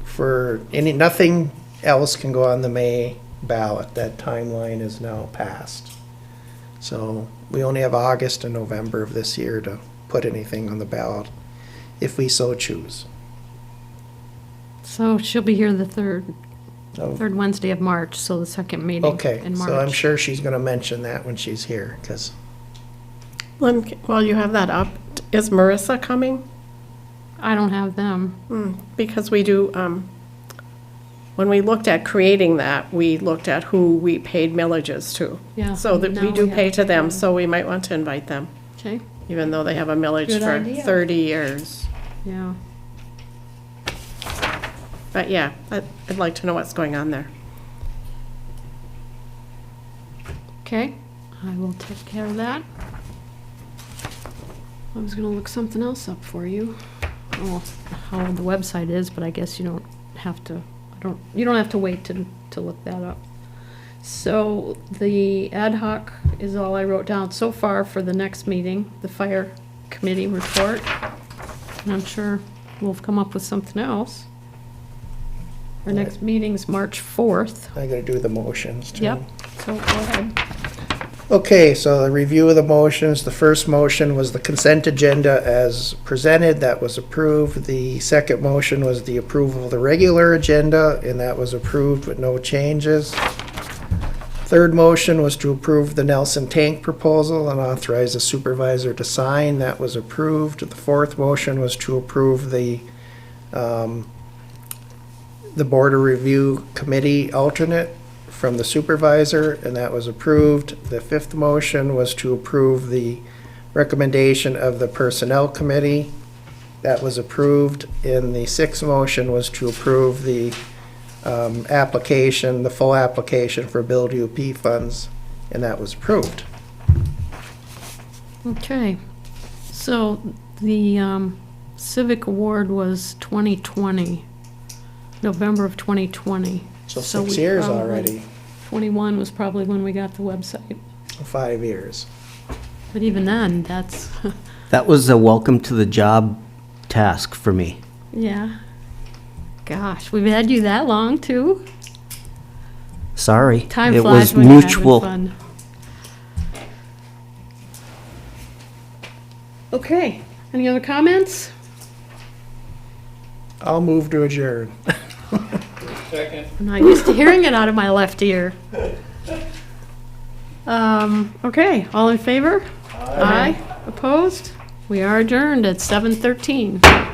nothing else can go on the May ballot. That timeline is now passed. So we only have August and November of this year to put anything on the ballot, if we so choose. So she'll be here the third So- Wednesday of March, so the second meeting Okay, in March. so I'm sure she's gonna mention that when she's here, because While you have that up, is Marissa coming? I don't have them. Because we do, when we looked at creating that, we looked at who we paid millages to. Yeah, So that now we do we pay have- to them, so we might want to invite them, Okay, even though they have a millage Good for idea. 30 years. yeah. But yeah, I'd like to know what's going on there. Okay, I will take care of that. I was gonna look something else up for you. Oh, how the website is, but I guess you don't have to, you don't have to wait to look that up. So the ad hoc is all I wrote down so far for the next meeting, the fire committee report. And I'm sure we'll come up with something else. Our next meeting's March 4th. I gotta do the motions too. Yep, so go ahead. Okay, so the review of the motions, the first motion was the consent agenda as presented, that was approved. The second motion was the approval of the regular agenda, and that was approved with no changes. Third motion was to approve the Nelson Tank proposal and authorize the supervisor to sign, that was approved. The fourth motion was to approve the Border Review Committee alternate from the supervisor, and that was approved. The fifth motion was to approve the recommendation of the Personnel Committee. That was approved. And the sixth motion was to approve the application, the full application for BuildUP funds, and that was approved. Okay, so the Civic Award was 2020, November of 2020. So So 6 we years probably- already, 21 was probably when we got the website. 5 years. But even then, that's, That was a welcome to the job task for me. yeah. Gosh, we've had you that long, too? Sorry. Time It flies was when you're having mutual. fun. Okay, any other comments? I'll move to adjourn. I'm not used to hearing it out of my left ear. Okay, all in favor? Aye. Opposed? We are adjourned at 7:13.